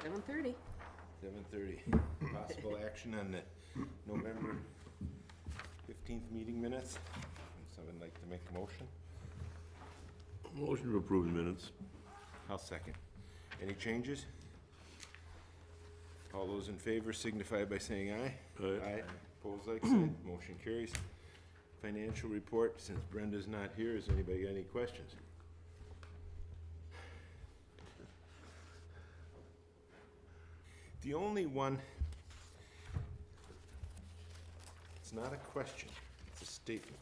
7:30. 7:30. Possible action on the November 15th meeting minutes. Would someone like to make a motion? Motion to approve the minutes. I'll second. Any changes? All those in favor signify by saying aye. Aye. Opposed, like sign. Motion carries. Financial report, since Brenda's not here, has anybody got any questions? The only one, it's not a question, it's a statement.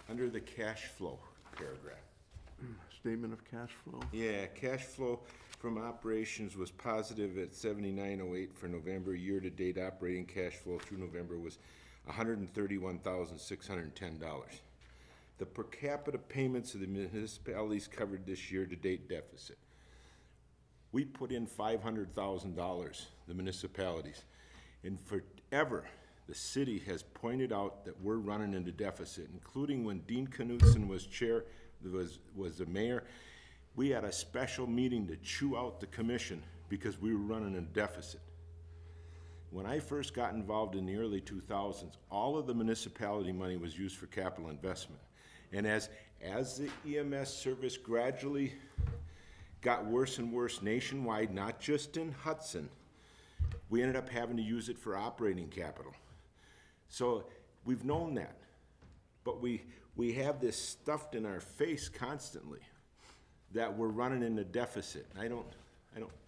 Under the cash flow paragraph. Statement of cash flow. Yeah, cash flow from operations was positive at 7908 for November. Year-to-date operating cash flow through November was $131,610. The per capita payments of the municipalities covered this year-to-date deficit. We put in $500,000, the municipalities, and forever the city has pointed out that we're running into deficit, including when Dean Knudsen was chair, was the mayor. We had a special meeting to chew out the commission because we were running a deficit. When I first got involved in the early 2000s, all of the municipality money was used for capital investment. And as the EMS service gradually got worse and worse nationwide, not just in Hudson, we ended up having to use it for operating capital. So we've known that, but we have this stuffed in our face constantly that we're running in a deficit. I don't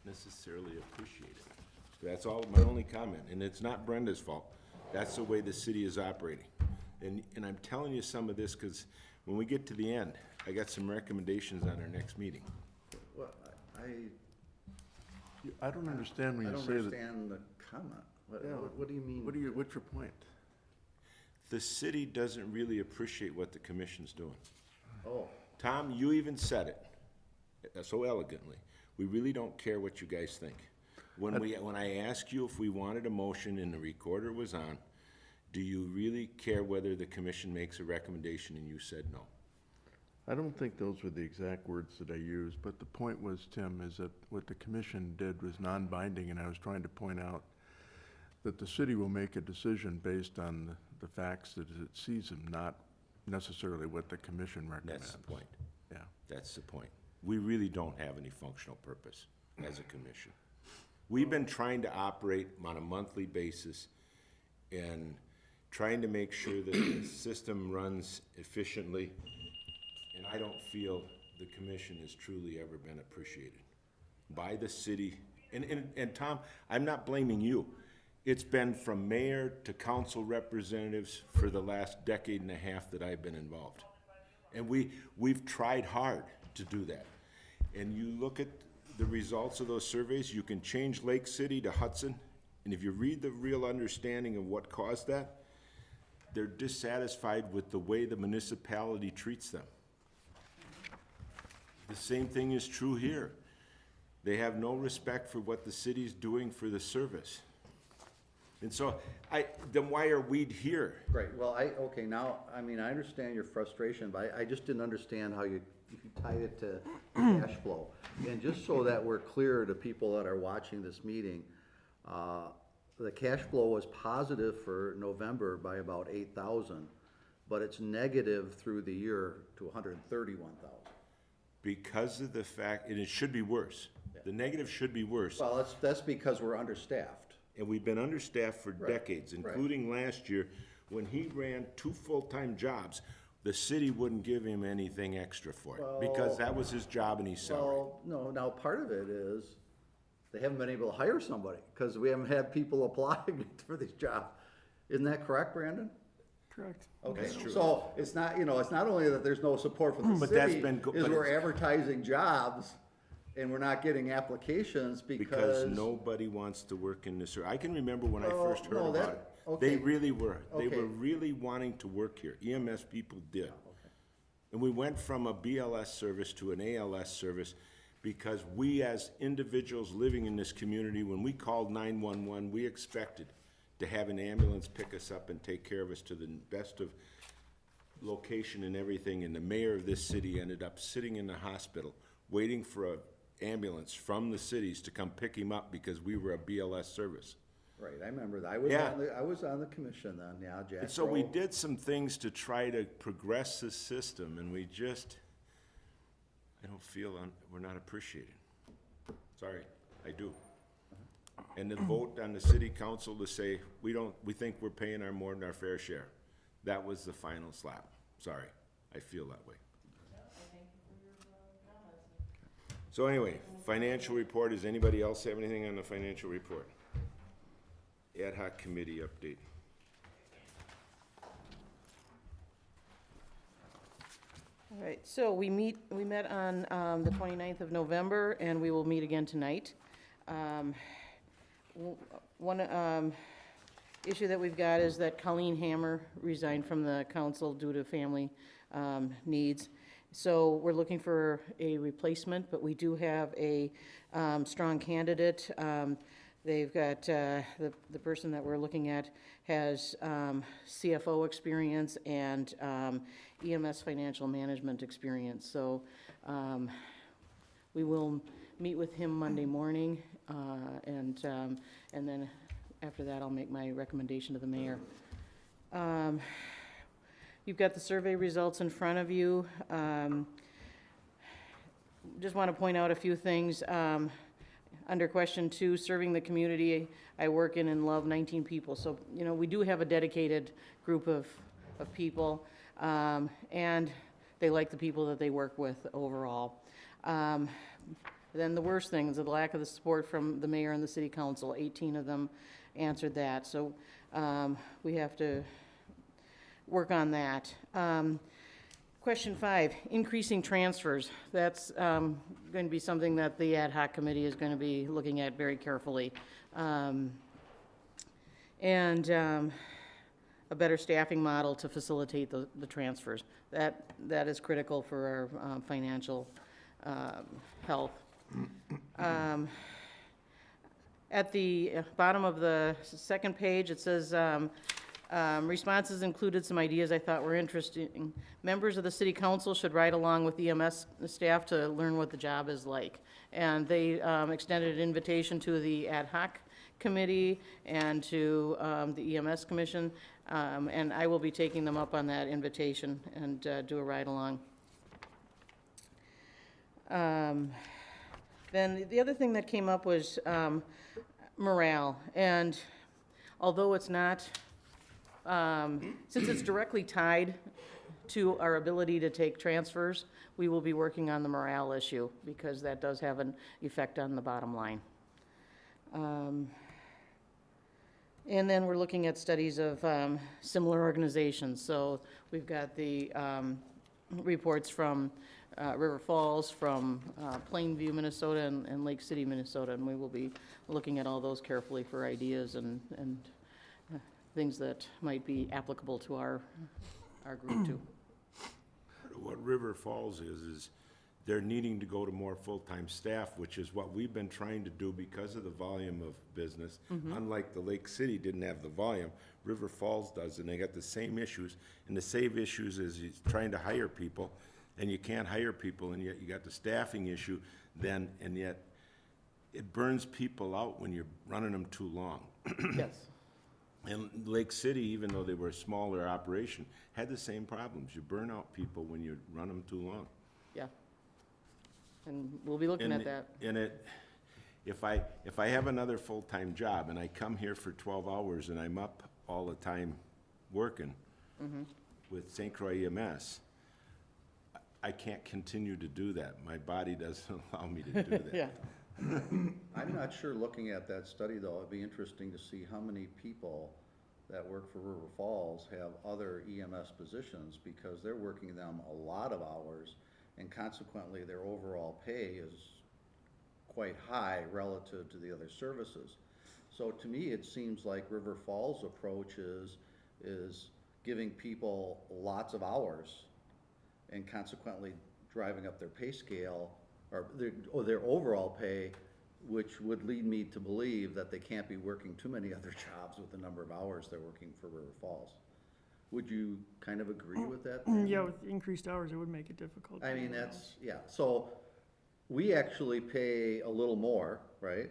necessarily appreciate it. That's all my only comment, and it's not Brenda's fault. That's the way the city is operating. And I'm telling you some of this because when we get to the end, I got some recommendations on our next meeting. Well, I don't understand when I you don't say that. understand the comment. What do you mean? What's your point? The city doesn't really appreciate what the commission's doing. Oh, Tom, you even said it so elegantly. We really don't care what you guys think. When I asked you if we wanted a motion and the recorder was on, do you really care whether the commission makes a recommendation? And you said no. I don't think those were the exact words that I used, but the point was, Tim, is that what the commission did was non-binding, and I was trying to point out that the city will make a decision based on the facts that it sees them, not necessarily what the commission recommends. That's the point. Yeah. That's the point. We really don't have any functional purpose as a commission. We've been trying to operate on a monthly basis and trying to make sure that the system runs efficiently, and I don't feel the commission has truly ever been appreciated by the city. And Tom, I'm not blaming you. It's been from mayor to council representatives for the last decade and a half that I've been involved. And we've tried hard to do that. And you look at the results of those surveys, you can change Lake City to Hudson, and if you read the real understanding of what caused that, they're dissatisfied with the way the municipality treats them. The same thing is true here. They have no respect for what the city's doing for the service. And so, then why are we here? right. Well, okay, now, I mean, I understand your frustration, but I just didn't understand how you tied it to cash flow. And just so that we're clear to people that are watching this meeting, the cash flow was positive for November by about 8,000, but it's negative through the year to 131,000. Because of the fact, and it should be worse. The negative should be worse. Well, that's because we're understaffed. And we've been understaffed for decades, including last year, when he ran 2 full-time jobs, the city wouldn't give him anything extra for it, because that was his job and he's salary. Well, no, now part of it is they haven't been able to hire somebody because we haven't had people applying for these jobs. Isn't that correct, Brandon? Correct. Okay, That's true. so it's not, it's not only that there's no support from the But that's city, been is we're advertising jobs and we're not getting applications Because nobody wants to work in this, I can remember when I first heard no, about that- it. okay. They really were. They Okay. were really wanting to work here. EMS people did. And we went from a BLS service to an ALS service because we as individuals living in this community, when we called 911, we expected to have an ambulance pick us up and take care of us to the best of location and everything, and the mayor of this city ended up sitting in the hospital, waiting for a ambulance from the cities to come pick him up because we were a BLS service. Right, I remember that. I was Yeah. on the, I was on the commission then, yeah, Jack. And so we Rowe. did some things to try to progress this system, and we just, I don't feel, we're not appreciated. Sorry, I do. And the vote on the city council to say, we think we're paying our more than our fair share. That was the final slap. Sorry, I feel that way. So anyway, financial report, does anybody else have anything on the financial report? Ad hoc committee update. All right, so we met on the 29th of November, and we will meet again tonight. One issue that we've got is that Colleen Hammer resigned from the council due to family needs. So we're looking for a replacement, but we do have a strong candidate. They've got, the person that we're looking at has CFO experience and EMS financial management experience. So we will meet with him Monday morning, and then after that, I'll make my recommendation to the mayor. You've got the survey results in front of you. Just want to point out a few things. Under question 2, serving the community I work in and love, 19 people. So, you know, we do have a dedicated group of people, and they like the people that they work with overall. Then the worst thing is the lack of the support from the mayor and the city council. 18 of them answered that. So we have to work on that. Question 5, increasing transfers. That's going to be something that the ad hoc committee is going to be looking at very carefully. And a better staffing model to facilitate the transfers. That is critical for our financial health. At the bottom of the second page, it says, responses included some ideas I thought were interesting. Members of the city council should ride along with EMS staff to learn what the job is like. And they extended an invitation to the ad hoc committee and to the EMS commission. And I will be taking them up on that invitation and do a ride along. Then the other thing that came up was morale. And although it's not, since it's directly tied to our ability to take transfers, we will be working on the morale issue because that does have an effect on the bottom line. And then we're looking at studies of similar organizations. So we've got the reports from River Falls, from Plainview, Minnesota, and Lake City, Minnesota, and we will be looking at all those carefully for ideas and things that might be applicable to our group too. What River Falls is they're needing to go to more full-time staff, which is what we've been trying to do because of the volume of business. Unlike the Lake City didn't have the volume, River Falls does, and they got the same issues. And the same issues is he's trying to hire people, and you can't hire people, and yet you got the staffing issue then, and yet it burns people out when you're running them too long. Yes. And Lake City, even though they were a smaller operation, had the same problems. You burn out people when you run them too long. Yeah. And we'll be looking at that. And if I have another full-time job and I come here for 12 hours and I'm up all the time working with St. Croix EMS, I can't continue to do that. My body doesn't allow me to do that. Yeah. I'm not sure, looking at that study though, it'd be interesting to see how many people that work for River Falls have other EMS positions, because they're working them a lot of hours, and consequently their overall pay is quite high relative to the other services. So to me, it seems like River Falls' approach is giving people lots of hours and consequently driving up their pay scale or their overall pay, which would lead me to believe that they can't be working too many other jobs with the number of hours they're working for River Falls. Would you kind of agree with that? Brandon? Yeah, with increased hours, it would make it difficult. I mean, that's, yeah, so we actually pay a little more, right?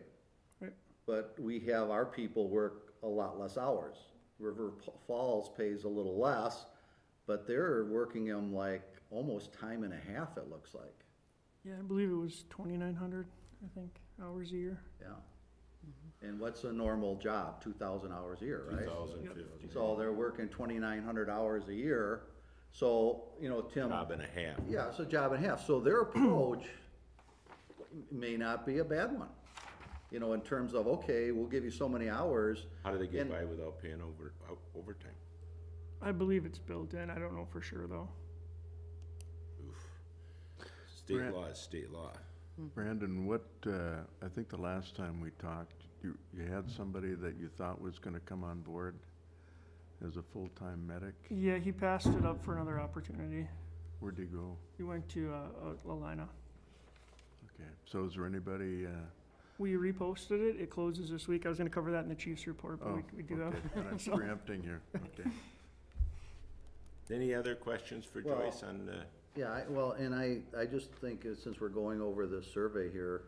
Right. But we have our people work a lot less hours. Falls pays a little less, but they're working them like almost time and a half, it looks like, Yeah, I believe it was 2,900, I think, hours a year. yeah. And what's a normal job? 2,000 hours a year, right? 2,050. So they're working 2,900 hours a year, so, you know, Tim. Job and a half. Yeah, it's a job and a half, so their approach may not be a bad one. You know, in terms of, okay, we'll give you so many hours. How do they get And- by without paying overtime? I believe it's built in. I don't know for sure, though. Oof. State Brent- law is state law. Brandon, what, I think the last time we talked, you had somebody that you thought was gonna come on board as a full-time medic. Yeah, he passed it up for another opportunity. Where'd he go? He went to Lalina. Okay, so is there anybody, We reposted it. It closes this week. I was gonna cover that in the chief's report, but oh, we do have. okay, and I'm So- preempting here, okay. Any other questions for Well- Joyce on the? Yeah, well, and I just think since we're going over this survey here,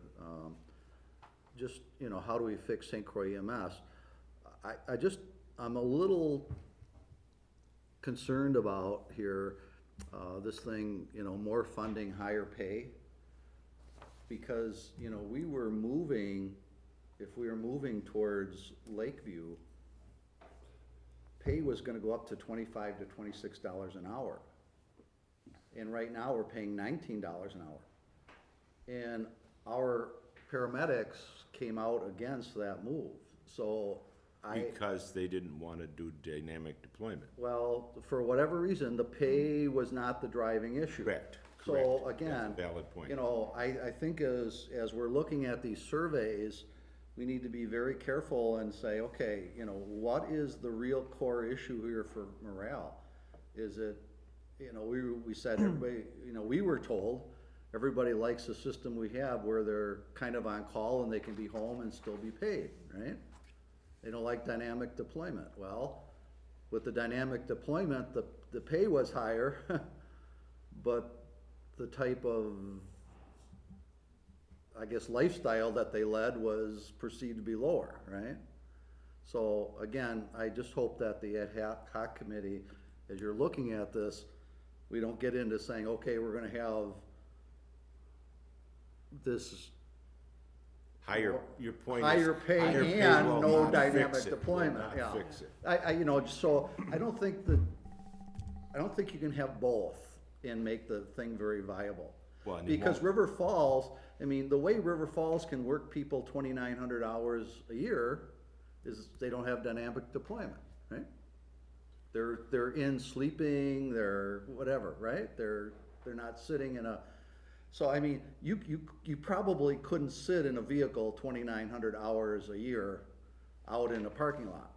just, you know, how do we fix St. Croix EMS? I'm a little concerned about here, this thing, you know, more funding, higher pay. Because, you know, if we were moving towards Lakeview, pay was gonna go up to $25 to $26 an hour. And right now, we're paying $19 an hour. And our paramedics came out against that move, so Because they didn't want to do dynamic deployment. well, for whatever reason, the pay was not the driving issue. Correct. So correct. again, That's a valid point. you know, I think as we're looking at these surveys, we need to be very careful and say, okay, you know, what is the real core issue here for morale? Is it, you know, we said everybody, you know, we were told, everybody likes the system we have where they're kind of on call and they can be home and still be paid, right? They don't like dynamic deployment. Well, with the dynamic deployment, the pay was higher, but the type of, I guess, lifestyle that they led was perceived to be lower, right? So again, I just hope that the ad hoc committee, as you're looking at this, we don't get into saying, okay, we're gonna have this Higher, your point is. higher pay higher pay and will no not dynamic fix it, will deployment, not yeah. fix it. You know, so I don't think you can have both and make the thing very viable. Well, and you Because won't. River Falls, I mean, the way River Falls can work people 2,900 hours a year is they don't have dynamic deployment, right? They're in sleeping, they're whatever, right? They're not sitting in a, so I mean, you probably couldn't sit in a vehicle 2,900 hours a year out in a parking lot.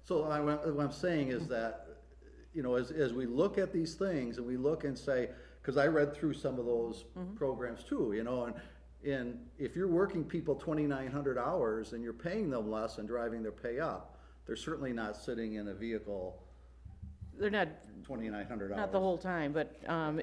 So what I'm saying is that, you know, as we look at these things and we look and say, because I read through some of those programs too, you know, and if you're working people 2,900 hours and you're paying them less and driving their pay up, they're certainly not sitting in a vehicle They're not, 2,900 hours. not the whole time, but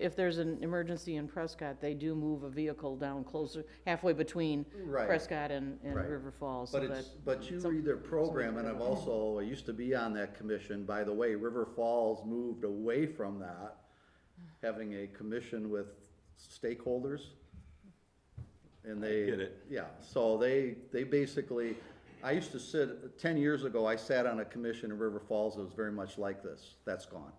if there's an emergency in Prescott, they do move a vehicle down closer, halfway between Right. Prescott and Right. River Falls. So But you some- read their program, and I used to be on that commission. By the way, River Falls moved away from that, having a commission with stakeholders. And they. get it. Yeah, so they basically, I used to sit, 10 years ago, I sat on a commission in River Falls that was very much like this. That's gone.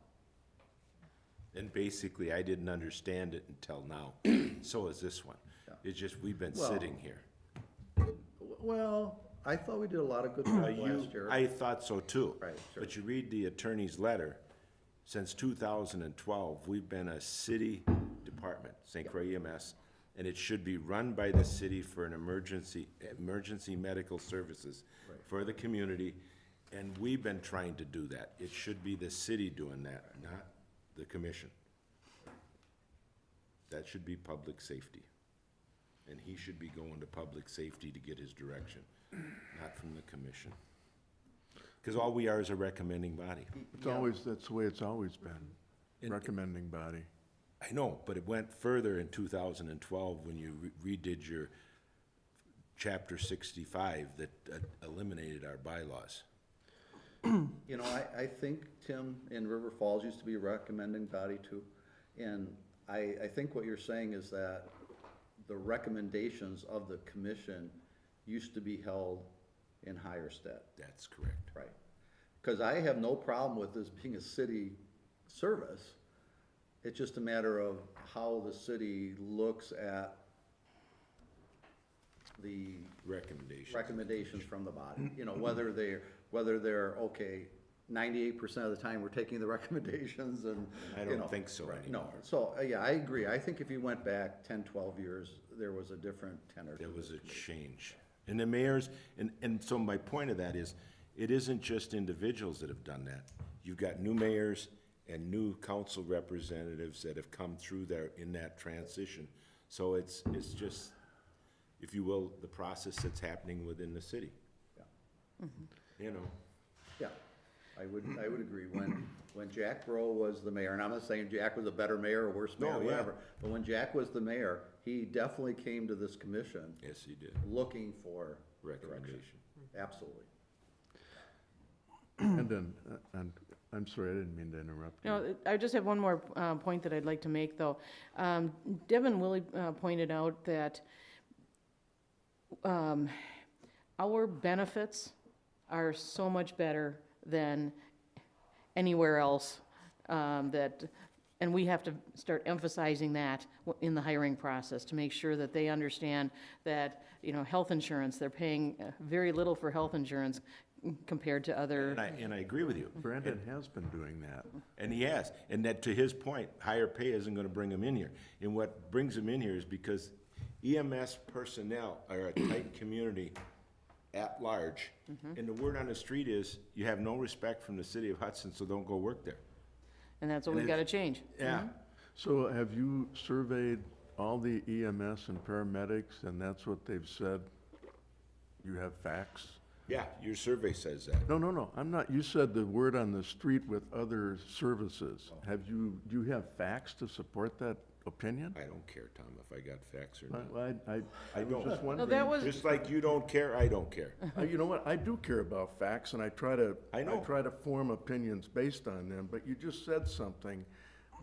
And basically, I didn't understand it until now. So is this one. Yeah. It's just, we've been Well, sitting here. Well, I thought we did a lot of good stuff last year. I thought so too. Right, sure. But you read the attorney's letter, since 2012, we've been a city department, St. Croix EMS, and it should be run by the city for an emergency medical services for the community, and we've been trying to do that. It should be the city doing that, not the commission. That should be public safety. And he should be going to public safety to get his direction, not from the commission. Because all we are is a recommending body. It's always, that's the way it's always been, recommending body. I know, but it went further in 2012 when you redid your chapter 65 that eliminated our bylaws. You know, I think, Tim, in River Falls used to be a recommending body too. And I think what you're saying is that the recommendations of the commission used to be held in higher stead. That's correct. Right. Because I have no problem with this being a city service. It's just a matter of how the city looks at the recommendations from the body. You know, whether they're, okay, 98% of the time we're taking the recommendations and, I you know. don't think so right, anymore. No, so, yeah, I agree. I think if you went back 10, 12 years, there was a different tenor. There was a change. And the mayors, and so my point of that is, it isn't just individuals that have done that. You've got new mayors and new council representatives that have come through there in that transition. So it's just, if you will, the process that's happening within the city. Yeah. You know, Yeah, I would agree. When Jack Rowe was the mayor, and I'm not saying Jack was a better mayor or worse mayor, No, or yeah. whatever, but when Jack was the mayor, he definitely came to this commission yes, he did. looking for direction. Recommendation. Absolutely. And then, and I'm sorry, I didn't mean to interrupt you. No, I just have one more point that I'd like to make, though. Devin Willie pointed out that our benefits are so much better than anywhere else, and we have to start emphasizing that in the hiring process to make sure that they understand that, you know, health insurance, they're paying very little for health insurance compared to other. And I agree with you. Brandon has been doing that. And he has, and that, to his point, higher pay isn't gonna bring him in here. And what brings him in here is because EMS personnel are a tight community at large. And the word on the street is, you have no respect from the city of Hudson, so don't go work there. And that's what we've got to change. Yeah, So have you surveyed all the EMS and paramedics, and that's what they've said? You have facts? yeah, your survey says that. No, I'm not, you said the word on the street with other services. Do you have facts to support that opinion? I don't care, Tom, if I got facts or not. I was don't. just No, wondering. that was, Just like you don't care, I don't care. You know what, I do care about facts, and I try to. I know. try to form opinions based on them, but you just said something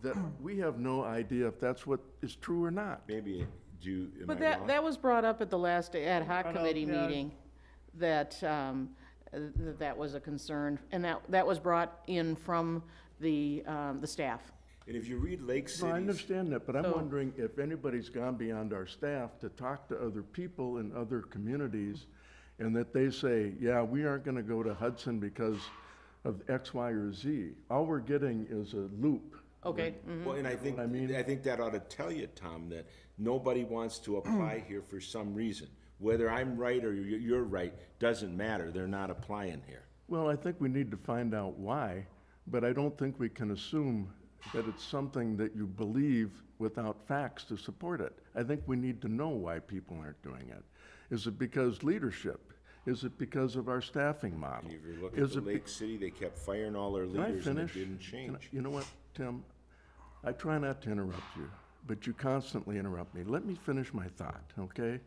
that we have no idea if that's what is true or not. Maybe, am but I wrong? that was brought up at the last ad hoc I know, committee yeah. meeting, that, that was a concern, and that was brought in from the staff. And if you read Lake No, I City's, understand that, but I'm So- wondering if anybody's gone beyond our staff to talk to other people in other communities, and that they say, yeah, we aren't gonna go to Hudson because of X, Y, or Z. All we're getting is a loop. Okay, well, and I think, I mean? I think that ought to tell you, Tom, that nobody wants to apply here for some reason. Whether I'm right or you're right, doesn't matter, they're not applying here. Well, I think we need to find out why, but I don't think we can assume that it's something that you believe without facts to support it. I think we need to know why people aren't doing it. Is it because leadership? Is it because of our staffing model? And if you look at Is the it be- Lake City, they kept firing all their Can I leaders and it finish? didn't Can I- change. You know what, Tim? I try not to interrupt you, but you constantly interrupt me. Let me finish my thought, okay?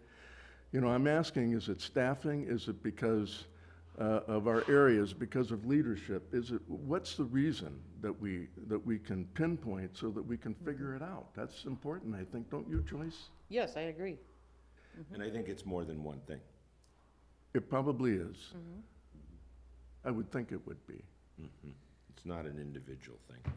You know, I'm asking, is it staffing? Is it because of our areas, because of leadership? What's the reason that we can pinpoint so that we can figure it out? That's important, I think, don't you, Joyce? yes, I agree. And I think it's more than one thing. It probably is. I would think it would be. It's not an individual thing.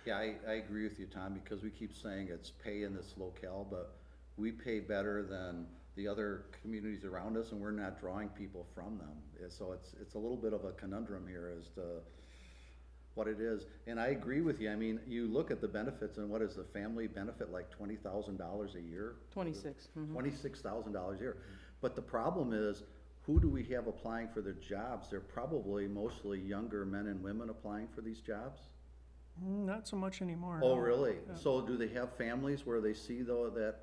Yeah, I agree with you, Tom, because we keep saying it's pay in this locale, but we pay better than the other communities around us, and we're not drawing people from them. So it's a little bit of a conundrum here as to what it is. And I agree with you. I mean, you look at the benefits, and what is the family benefit, like $20,000 a year? 26. $26,000 a year. But the problem is, who do we have applying for their jobs? They're probably mostly younger men and women applying for these jobs. Not so much anymore. Oh, no. really? Yeah. So do they have families where they see though that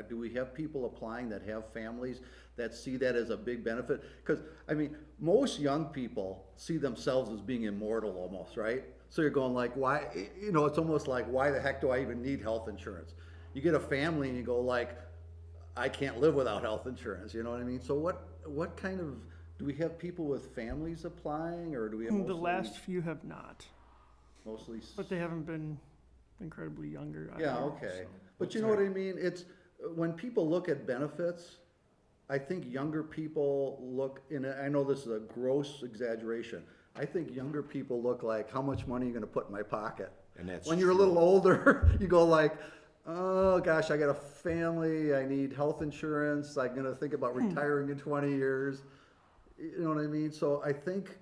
do we have people applying that have families that see that as a big benefit? Because, I mean, most young people see themselves as being immortal almost, right? So you're going like, why, you know, it's almost like, why the heck do I even need health insurance? You get a family and you go like, I can't live without health insurance, you know what I mean? So what kind of, do we have people with families applying, or do we have The mostly? last few have not, Mostly. but they haven't been incredibly younger either. Yeah, okay. so. But you know what I mean? It's, when people look at benefits, I think younger people look, and I know this is a gross exaggeration, I think younger people look like, how much money are you gonna put in my pocket? And that's When you're a true. little older, you go like, oh gosh, I got a family, I need health insurance, I'm gonna think about retiring in 20 years. You know what I mean? So I think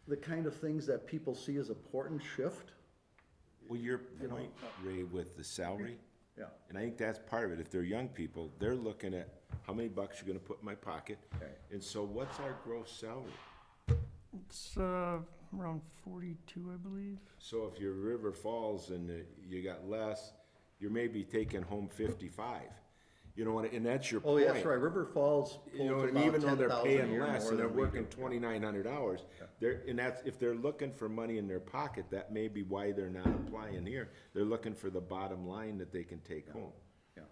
the kind of things that people see as important shift. Well, your point, Ray, with the salary, Yeah. and I think that's part of it. If they're young people, they're looking at how many bucks you're gonna put in my pocket. Okay. And so what's our gross salary? It's around 42, I believe. So if you're River Falls and you got less, you're maybe taking home 55. You know what, and that's your Oh, point. yeah, that's right, River Falls You know, pulls and about even though they're 10,000 a paying year less more and they're than we working do. 2,900 hours, and that's, if they're looking for money in their pocket, that may be why they're not applying here. They're looking for the bottom line that they can take home. Yeah.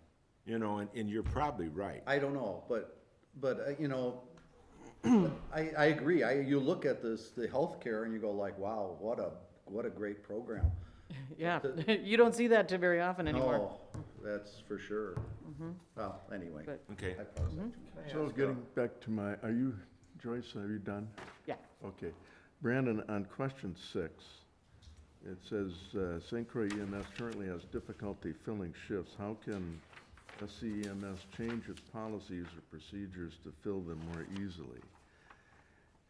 You know, and you're probably right. I don't know, but, you know, I agree. You look at this, the healthcare, and you go like, wow, what a great program. Yeah, you don't see that too very often anymore. No, that's for sure. Well, anyway. But- Okay. I paused that. So getting back to my, are you, Joyce, are you done? Yeah. Okay. Brandon, on question 6, it says, St. Croix EMS currently has difficulty filling shifts. How can SCEMS change its policies or procedures to fill them more easily?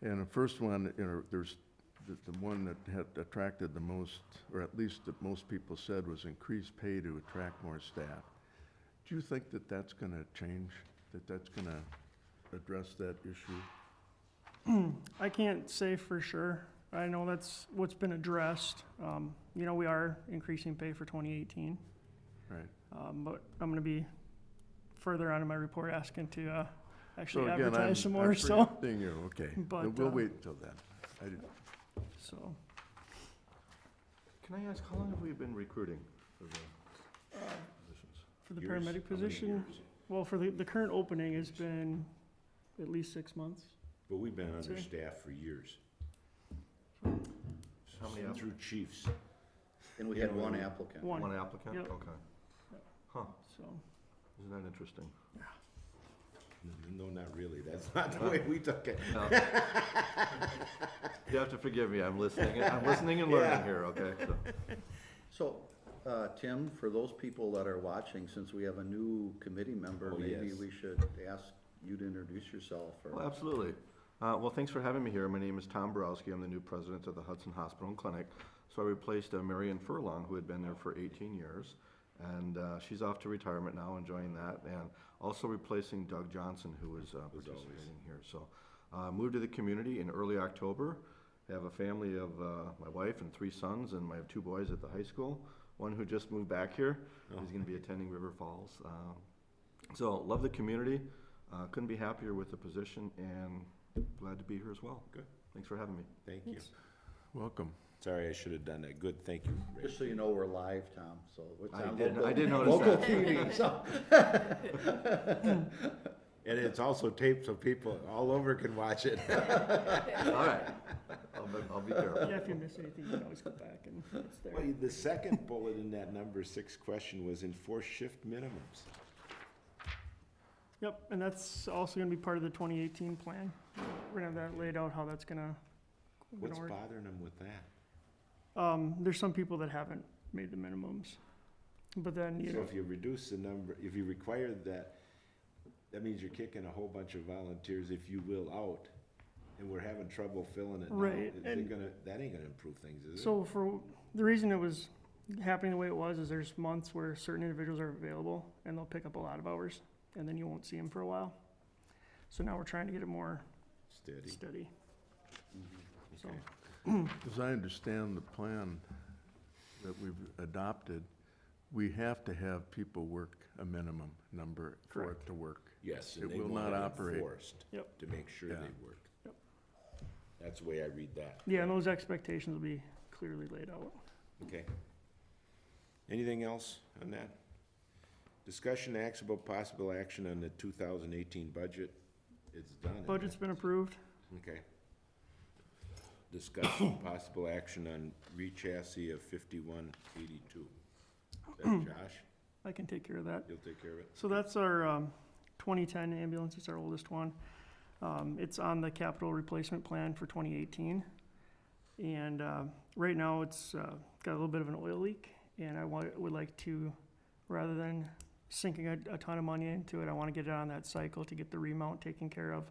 And the first one, you know, there's the one that had attracted the most, or at least that most people said, was increased pay to attract more staff. Do you think that that's gonna change, that that's gonna address that issue? I can't say for sure. I know that's what's been addressed. You know, we are increasing pay for 2018. Right. But I'm gonna be further on in my report asking to actually So again, advertise some I'm more, so, preempting you, okay. But, We'll wait until then. I didn't- so. Can I ask, how long have we been recruiting for the positions? For the Years? paramedic How many position, years? well, for the current opening has been at least 6 months. But we've been Sorry. understaffed for years. How many Through chiefs. And we had one applicant. One, One applicant? Yep. Okay. Huh, so. isn't that interesting? No, not really. That's not the way we took it. No. You have to forgive me, I'm listening and learning here, okay? So, So, Tim, for those people that are watching, since we have a new committee member, Oh, maybe yes. we should ask you to introduce yourself, or? Well, absolutely. Well, thanks for having me here. My name is Tom Borowski. I'm the new president of the Hudson Hospital and Clinic. So I replaced Marion Furlong, who had been there for 18 years. And she's off to retirement now, enjoying that. And also replacing Doug Johnson, who was participating here. So moved to the community in early October. I have a family of my wife and 3 sons, and I have 2 boys at the high school. One who just moved back here. He's going to be attending River Falls. So love the community. Couldn't be happier with the position, and glad to be here as well. Good. Thanks for having me. Thank you. Welcome. Sorry, I should have done that. Good, thank you, Ray. Just so you know, we're live, Tom, so it's I on did- local- I did notice Local that. TV, so. And it's also taped so people all over can watch it. All right. I'll be careful. Yeah, if you miss anything, you can always go back and it's there. Well, the second bullet in that number 6 question was enforce shift minimums. Yep, and that's also gonna be part of the 2018 plan. We're gonna have that laid out, how that's gonna What's work. bothering them with that? There's some people that haven't made the minimums, but then, you So know, if you reduce the number, if you require that, that means you're kicking a whole bunch of volunteers, if you will, out, and we're having trouble filling it now. Right, Is and- it gonna, that ain't gonna improve things, is it? so for, the reason it was happening the way it was is there's months where certain individuals are available and they'll pick up a lot of hours, and then you won't see them for a while. So now we're trying to get it more Steady. steady, so. Okay. As I understand the plan that we've adopted, we have to have people work a minimum number for it to work. Yes, and It they will want not it operate. enforced Yep. to make sure Yeah. they work. Yep. That's the way I read that. Yeah, and those expectations will be clearly laid out. Okay. Anything else on that? Discussion acts about possible action on the 2018 budget. It's done. isn't Budget's it? been approved. Okay. Discussion possible action on re-chassis of 5182. Is that Josh? I can take care of that. You'll take care of it? So that's our 2010 ambulance, it's our oldest one. It's on the capital replacement plan for 2018. And right now, it's got a little bit of an oil leak, and would like to, rather than sinking a ton of money into it, I want to get it on that cycle to get the remount taken care of.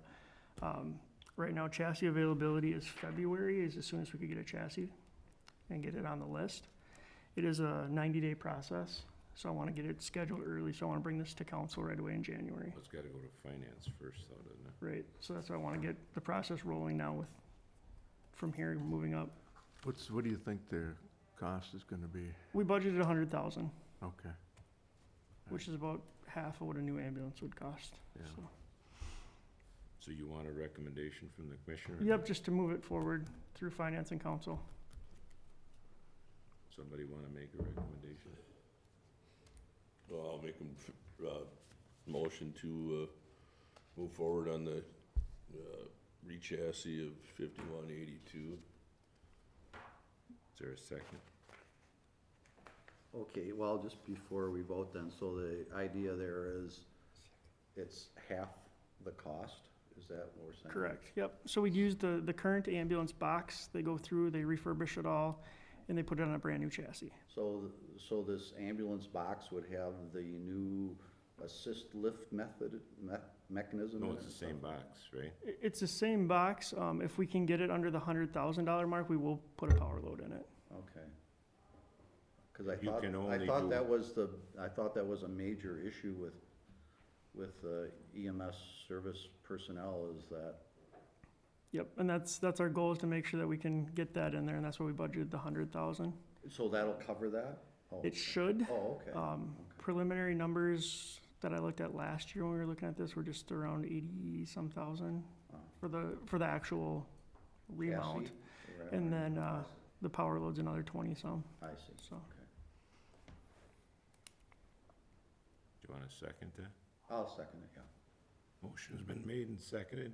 Right now, chassis availability is February, is as soon as we could get a chassis and get it on the list. It is a 90-day process, so I want to get it scheduled early, so I want to bring this to council right away in January. It's gotta go to finance first, though, doesn't it? Right, so that's why I want to get the process rolling now with, from here, moving up. What do you think the cost is gonna be? We budgeted 100,000, Okay, which is about half of what a new ambulance would cost, yeah. so. So you want a recommendation from the commissioner? Yep, just to move it forward through finance and council. Somebody wanna make a recommendation? Well, I'll make a motion to move forward on the re-chassis of 5182. Is there a second? Okay, well, just before we vote then, so the idea there is it's half the cost? Is that what we're saying? Correct, yep. So we'd use the current ambulance box, they go through, they refurbish it all, and they put it on a brand-new chassis. So this ambulance box would have the new assist lift mechanism in No, it? it's the same box, right? It's the same box, if we can get it under the $100,000 mark, we will put a power load in it. Okay. Cause I You thought, can I only thought do- that was a major issue with EMS service personnel is that, Yep, and that's our goal, is to make sure that we can get that in there, and that's why we budgeted the 100,000. so that'll cover that? Oh, It should. Oh, okay. Preliminary numbers that I looked at last year when we were looking at this were just around 80-some thousand for the actual remount. Chassis, right, And right. then the power load's another 20-some, I see, so. okay. Do you wanna second that? I'll second it, yeah. Motion's been made and seconded.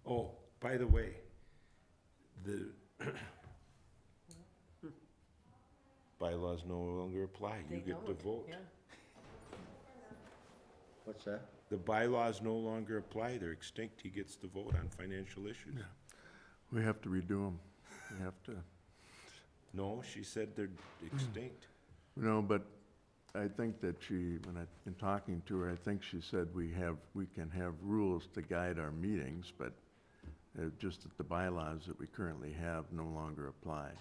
Oh, by the way, the bylaws no longer apply. You get to vote. What's that? The bylaws no longer apply. They're extinct. He gets to vote on financial issues. We have to redo them. We have to, No, she said they're extinct. no, but I think that in talking to her, I think she said we can have rules to guide our meetings, but just that the bylaws that we currently have no longer apply.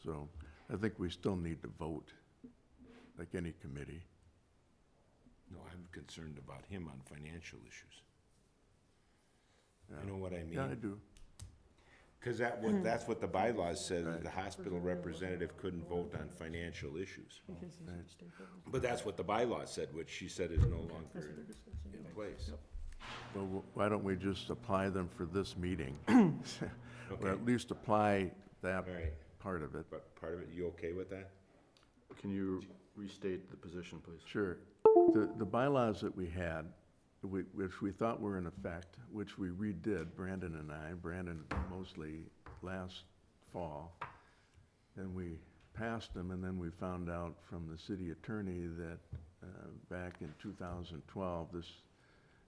So I think we still need to vote, like any committee. No, I'm concerned about him on financial issues. Yeah. You know what I mean? Yeah, I do. Because that's what the bylaws said, that the hospital representative couldn't vote on financial issues. But that's what the bylaws said, which she said is no longer in place. Well, why don't we just apply them for this meeting? Or Okay, at least apply that all right. part of it. But part of it, you okay with that? Can you restate the position, please? Sure. The bylaws that we had, which we thought were in effect, which we redid, Brandon and I, Brandon mostly last fall, and we passed them, and then we found out from the city attorney that back in 2012, this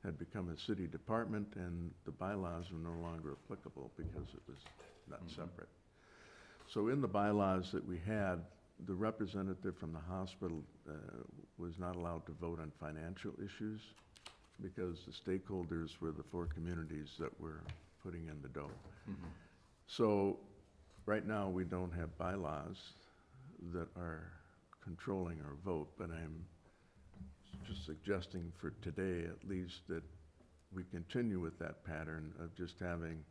had become a city department, and the bylaws were no longer applicable because it was not separate. So in the bylaws that we had, the representative from the hospital was not allowed to vote on financial issues because the stakeholders were the 4 communities that were putting in the dough. So right now, we don't have bylaws that are controlling our vote, but I'm just suggesting for today at least that we continue with that pattern of just having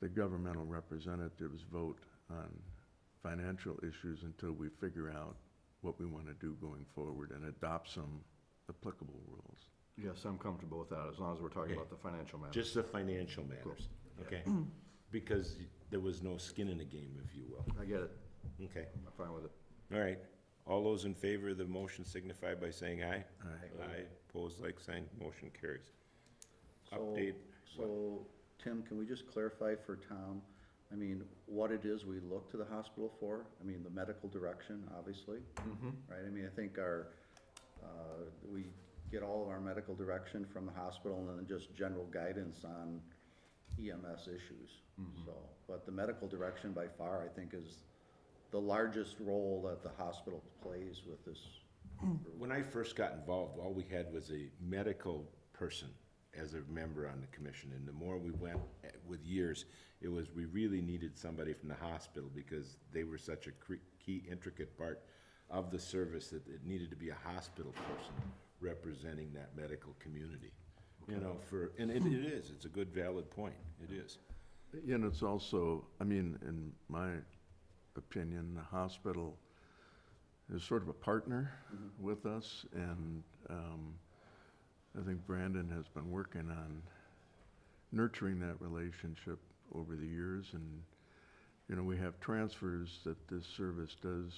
the governmental representatives vote on financial issues until we figure out what we want to do going forward and adopt some applicable rules. Yes, I'm comfortable with that, as long as we're talking Okay. about the financial matters. Just the financial matters, okay? Because there was no skin in the game, if you will. I get it. Okay, I'm fine with it. all right. All those in favor of the motion signify by saying aye. Aye. Aye, opposed, like sign, motion carries. So- Update, So, Tim, can we just clarify for Tom, I mean, what it is we look to the hospital for? I mean, the medical direction, obviously, right? I mean, I think we get all of our medical direction from the hospital and then just general guidance on EMS issues. So, but the medical direction by far, I think, is the largest role that the hospital plays with this. when I first got involved, all we had was a medical person as a member on the commission, and the more we went with years, it was, we really needed somebody from the hospital because they were such a key, intricate part of the service that it needed to be a hospital person representing that medical community. You know, and it is, it's a good valid point, it is. And it's also, I mean, in my opinion, the hospital is sort of a partner with us, and I think Brandon has been working on nurturing that relationship over the years, and, you know, we have transfers that this service does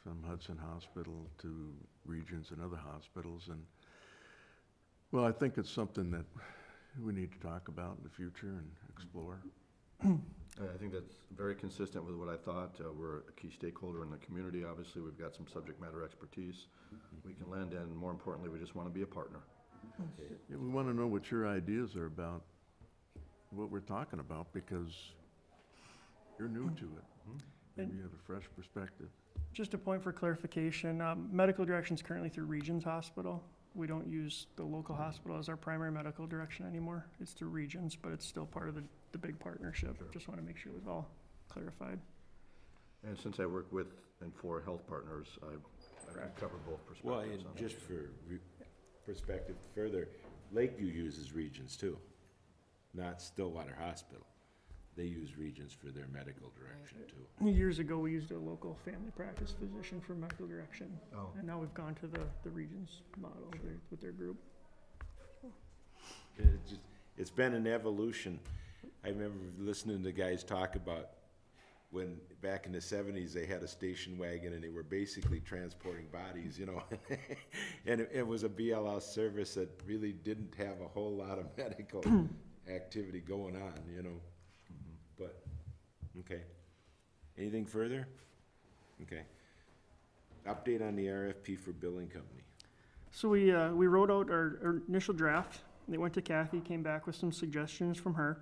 from Hudson Hospital to Regions and other hospitals, and, well, I think it's something that we need to talk about in the future and explore. I think that's very consistent with what I thought. We're a key stakeholder in the community, obviously. We've got some subject matter expertise we can lend, and more importantly, we just want to be a partner. Yeah, we want to know what your ideas are about what we're talking about, because you're new to it. Maybe you have a fresh perspective. Just a point for clarification, medical direction's currently through Regions Hospital. We don't use the local hospital as our primary medical direction anymore. It's through Regions, but it's still part of the big partnership. Sure. Just want to make sure we've all clarified. And since I work with and for health partners, I can cover both Well, perspectives and on just it. for perspective further, Lakeview uses Regions too, not Stillwater Hospital. They use Regions for their medical direction too. Years ago, we used a local family practice physician for medical direction. Oh. And now we've gone to the Regions model with their group. It's been an evolution. I remember listening to guys talk about when, back in the 70s, they had a station wagon and they were basically transporting bodies, you know. And it was a BLS service that really didn't have a whole lot of medical activity going on, you know. But, okay. Anything further? Okay. Update on the RFP for billing company. So we wrote out our initial draft. They went to Kathy, came back with some suggestions from her.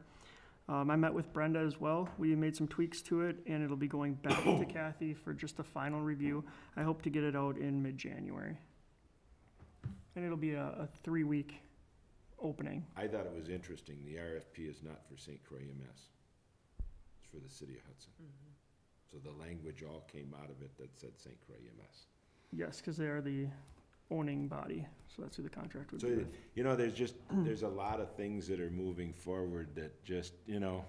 I met with Brenda as well. We made some tweaks to it, and it'll be going back to Kathy for just a final review. I hope to get it out in mid-January. And it'll be a 3-week opening. I thought it was interesting. The RFP is not for St. Croix EMS. It's for the city of Hudson. So the language all came out of it that said St. Croix EMS. Yes, because they are the owning body, so that's who the contract would So, be with. you know, there's a lot of things that are moving forward that just, you know,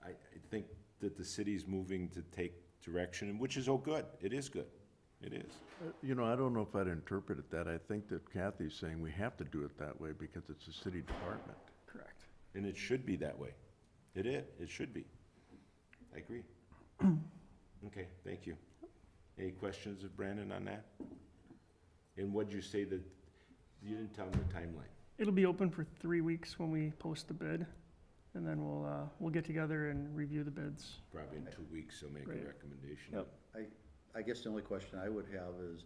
I think that the city's moving to take direction, which is, oh, good. It is good. It is. You know, I don't know if I'd interpret it that. I think that Kathy's saying we have to do it that way because it's a city department. Correct. And it should be that way. It is. It should be. I agree. Okay, thank you. Any questions of Brandon on that? And what'd you say that, you didn't tell him the timeline? It'll be open for 3 weeks when we post the bid, and then we'll get together and review the bids. Probably in 2 weeks, he'll make Right. a recommendation. Yep. I guess the only question I would have is,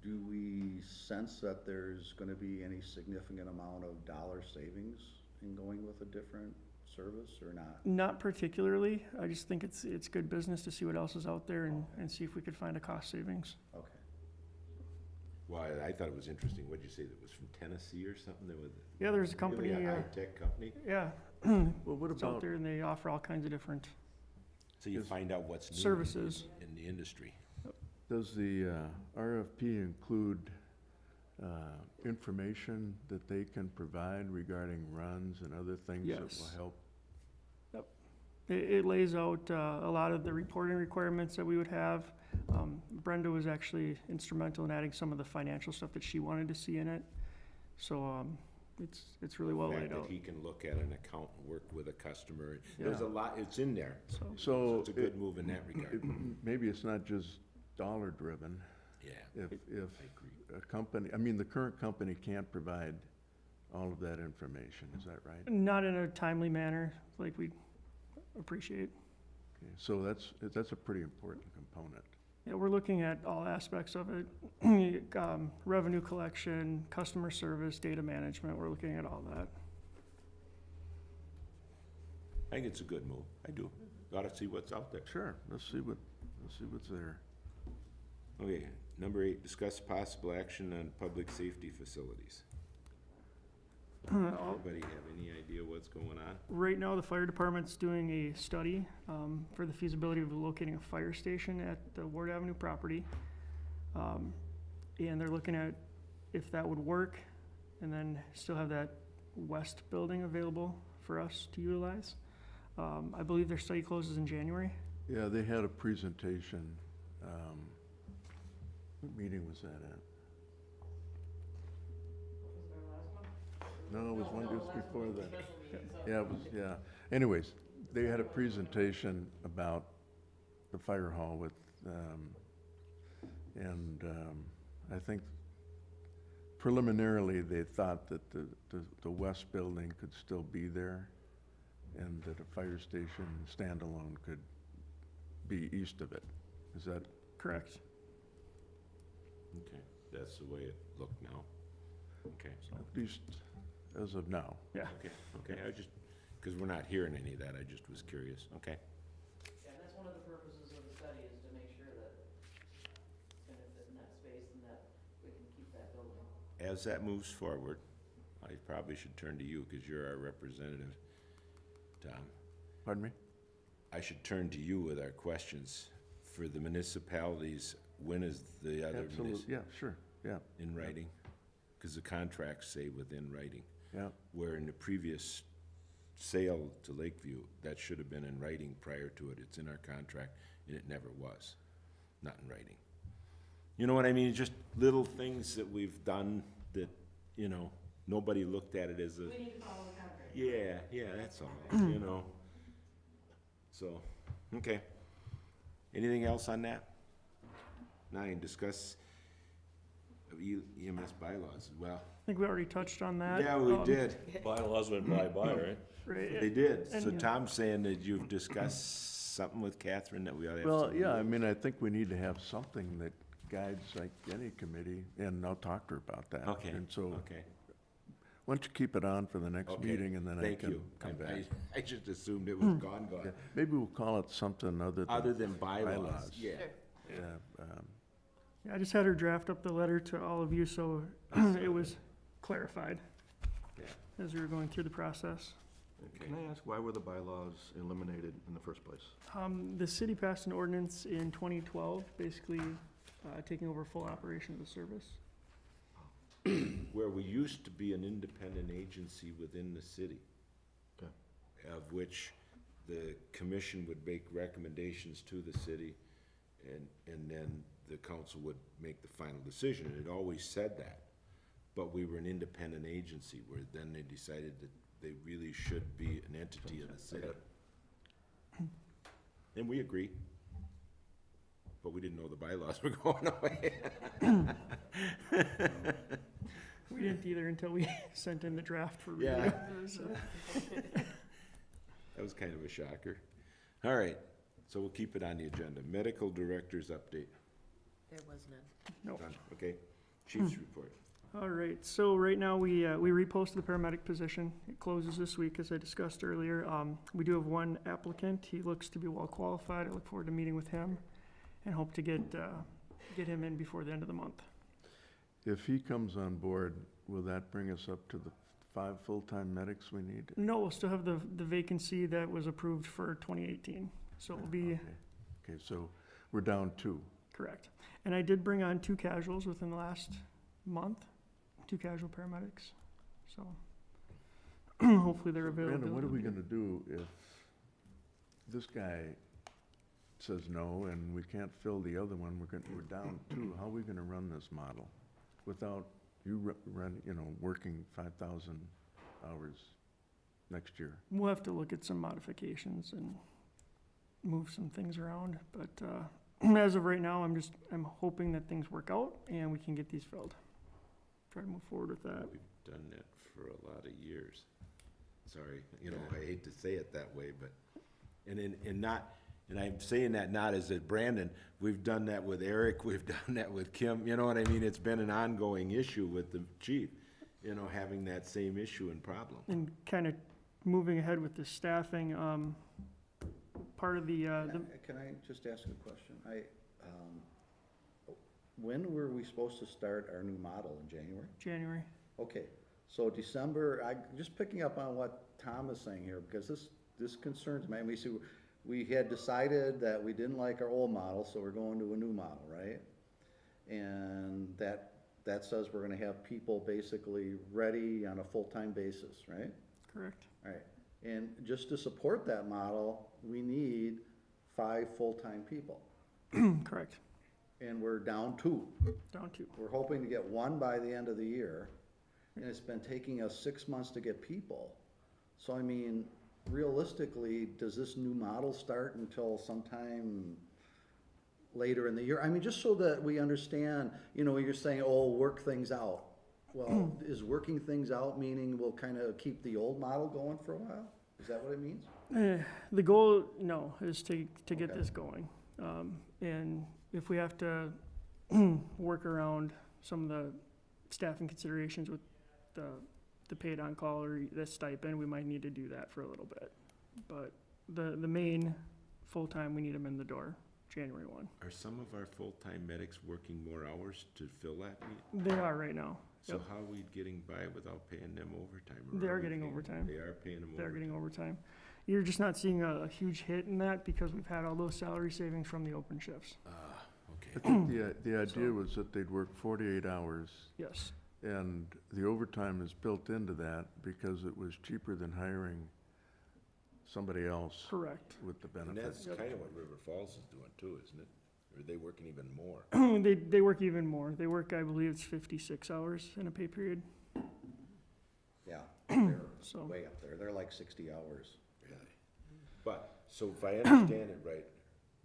do we sense that there's gonna be any significant amount of dollar savings in going with a different service or not? Not particularly. I just think it's good business to see what else is out there and see if we could find a cost savings. Okay. Well, I thought it was interesting. What'd you say, that was from Tennessee or something? That was Yeah, there's a company, really a high-tech company? yeah, Well, what it's out about, there, and they offer all kinds of different So you find out what's new services. in the industry. does the RFP include information that they can provide regarding runs and other things that Yes. will help? It lays out a lot of the reporting requirements that we would have. Brenda was actually instrumental in adding some of the financial stuff that she wanted to see in it. So it's really well The laid fact out. that he can look at an account and work with a customer, there's Yeah. a lot, it's in there. So It's a good move in that regard. maybe it's not just dollar driven. Yeah, If I agree. a company, I mean, the current company can't provide all of that information, is that right? Not in a timely manner, like we appreciate. Okay, so that's a pretty important component. Yeah, we're looking at all aspects of it. Revenue collection, customer service, data management, we're looking at all that. I think it's a good move, I do. Gotta see what's out there. Sure, let's see what's there. Okay, number 8, discuss possible action on public safety facilities. Anybody have any idea what's going on? Right now, the fire department's doing a study for the feasibility of locating a fire station at the Ward Avenue property. And they're looking at if that would work, and then still have that west building available for us to utilize. I believe their study closes in January. Yeah, they had a presentation. What meeting was that at? No, it was one just before that. Yeah, it was, yeah. Anyways, they had a presentation about the fire hall with, I think preliminarily, they thought that the west building could still be there, and that a fire station standalone could be east of it. Is that, Correct. Okay, that's the way it looked now. Okay, at least as of now? Yeah. okay, I just, because we're not hearing any of that, I just was curious, okay? Yeah, and that's one of the purposes of the study, is to make sure that it's gonna fit in that space and that we can keep that building. As that moves forward, I probably should turn to you, because you're our representative, Tom. Pardon me? I should turn to you with our questions. For the municipalities, when is the other Absolutely, yeah, sure, yeah, in writing? Because the contracts say within writing. yeah. Where in the previous sale to Lakeview, that should have been in writing prior to it. It's in our contract, and it never was, not in writing. You know what I mean? Just little things that we've done that, you know, nobody looked at it as a, We need to follow the contract. yeah, that's all, you know? So, okay. Anything else on that? 9, discuss EMS bylaws. Well, I think we already touched on that. yeah, we did. Bylaws went bye-bye, right? Right. They did. So And- Tom's saying that you've discussed something with Catherine that we ought to have. Well, something yeah, I with. mean, I think we need to have something that guides like any committee, and I'll talk to her about that. Okay, And so, okay, why don't you keep it on for the next okay. meeting, and then I Thank can you. come back. I just assumed it was gone. Yeah, maybe we'll call it something Other than bylaws, bylaws. yeah. Yeah, Yeah, I just had her draft up the letter to all of you, so it was clarified Yeah. as we were going through the process. Can I ask, why were the bylaws eliminated in the first place? The city passed an ordinance in 2012, basically taking over full operation of the service. Where we used to be an independent agency within the city. Okay. Of which the commission would make recommendations to the city, and then the council would make the final decision, and it always said that. But we were an independent agency, where then they decided that they really should be an entity of the city. And we agree. But we didn't know the bylaws were going away. We didn't either until we sent in the draft for review. Yeah. So, That was kind of a shocker. All right, so we'll keep it on the agenda. Medical director's update. There was none. no. Done, okay. Chief's report. All right, so right now we reposted the paramedic position. It closes this week, as I discussed earlier. We do have one applicant. He looks to be well qualified. I look forward to meeting with him and hope to get him in before the end of the month. if he comes on board, will that bring us up to the 5 full-time medics we need? No, we'll still have the vacancy that was approved for 2018. So it will be Okay, so we're down 2. correct. And I did bring on 2 casuals within the last month, 2 casual paramedics. So hopefully they're available. Brandon, what are we gonna do if this guy says no, and we can't fill the other one, we're down two, how are we gonna run this model without you working 5,000 hours next year? We'll have to look at some modifications and move some things around, but, as of right now, I'm hoping that things work out and we can get these filled. Try to move forward with that. We've done that for a lot of years. Sorry, I hate to say it that way, but, and I'm saying that not as a Brandon, we've done that with Eric, we've done that with Kim, you know what I mean? It's been an ongoing issue with the chief, having that same issue and problem. And kind of moving ahead with the staffing, part of the, Can I just ask a question? When were we supposed to start our new model, in January? January. Okay, so December, just picking up on what Tom is saying here, because this concerns me. We had decided that we didn't like our old model, so we're going to a new model, right? And that says we're gonna have people basically ready on a full-time basis, right? Correct. All right, and just to support that model, we need 5 full-time people, Correct. and we're down 2. Down to. We're hoping to get 1 by the end of the year, and it's been taking us 6 months to get people. So realistically, does this new model start until sometime later in the year? Just so that we understand, you're saying, work things out. Well, is working things out meaning we'll kind of keep the old model going for a while? Is that what it means? The goal, no, is to get Okay. this going. And if we have to work around some of the staffing considerations with the paid on call or the stipend, we might need to do that for a little bit. But the main full-time, we need them in the door, January 1. Are some of our full-time medics working more hours to fill that need? They are right now. So Yep. how are we getting by without paying them overtime? Or They are we getting paying- overtime. They are paying them They're overtime. getting overtime. You're just not seeing a huge hit in that because we've had all those salary savings from the open shifts. Okay. I think the idea was that they'd work 48 hours, Yes. and the overtime is built into that because it was cheaper than hiring somebody else Correct. with the And benefits. that's kind of what River Falls is doing too, isn't it? Or are they working even more? They work even more. They work, I believe it's 56 hours in a pay period. Yeah, they're So- way up there. They're like 60 hours. Really? But, so if I understand it right,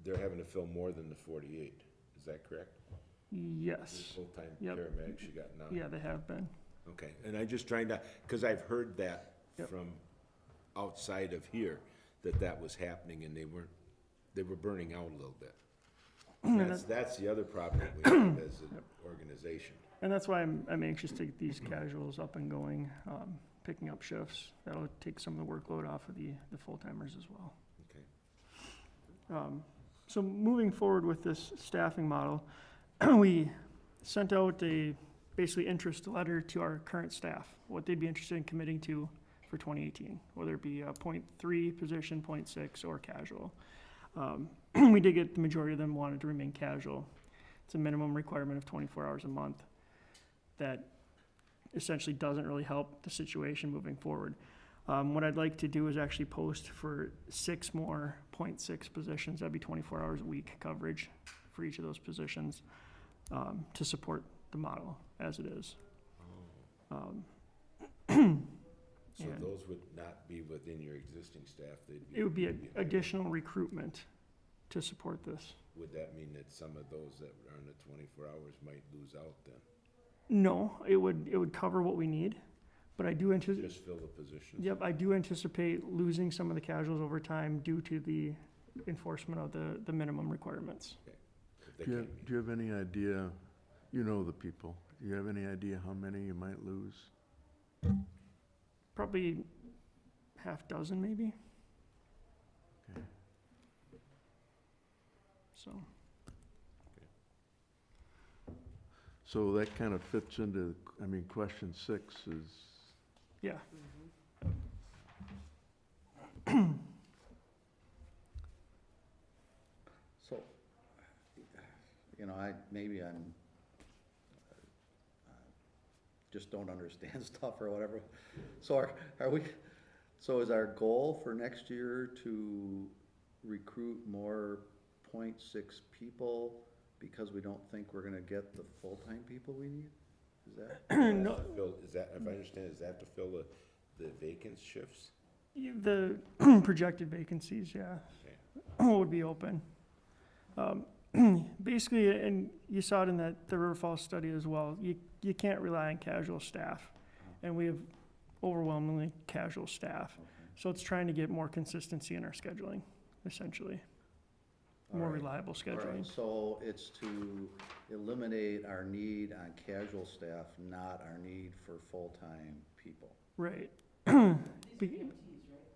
they're having to fill more than the 48, is that correct? The Yes. full-time Yep. paramedics you got now? Yeah, they have been. Okay, and I'm just trying to, because I've heard that Yep. from outside of here, that was happening and they were burning out a little bit. That's the other problem that we have as an organization. And that's why I'm anxious to get these casuals up and going, picking up shifts. That'll take some of the workload off of the full-timers as well. Okay. So moving forward with this staffing model, we sent out a basically interest letter to our current staff, what they'd be interested in committing to for 2018, whether it be a .3 position, .6, or casual. We did get the majority of them wanted to remain casual. It's a minimum requirement of 24 hours a month that essentially doesn't really help the situation moving forward. What I'd like to do is actually post for 6 more .6 positions. That'd be 24 hours a week coverage for each of those positions to support the model as it is. So And- those would not be within your existing staff, they'd be. It would be you'd hiring. additional recruitment to support this. Would that mean that some of those that are on the 24 hours might lose out then? No, it would cover what we need, but I do anticipate, Just fill the positions? yep, I do anticipate losing some of the casuals over time due to the enforcement of the minimum requirements. If they Do you can't have, meet. do you have any idea, you know the people, do you have any idea how many you might lose? Probably half dozen maybe. Okay. So, So that kind of fits into, question 6 is, yeah. So, maybe I'm, just don't understand stuff or whatever. So are we, so is our goal for next year to recruit more .6 people because we don't think we're gonna get the full-time people we need? Is that? No, Is that, if I understand, is that to fill the vacant shifts? the projected vacancies, yeah, Okay. would be open. Basically, and you saw it in the River Falls study as well, you can't rely on casual staff. And we have overwhelmingly casual staff. So it's trying to get more consistency in our scheduling, essentially. More All right. reliable All right, scheduling. so it's to eliminate our need on casual staff, not our need for full-time people. Right.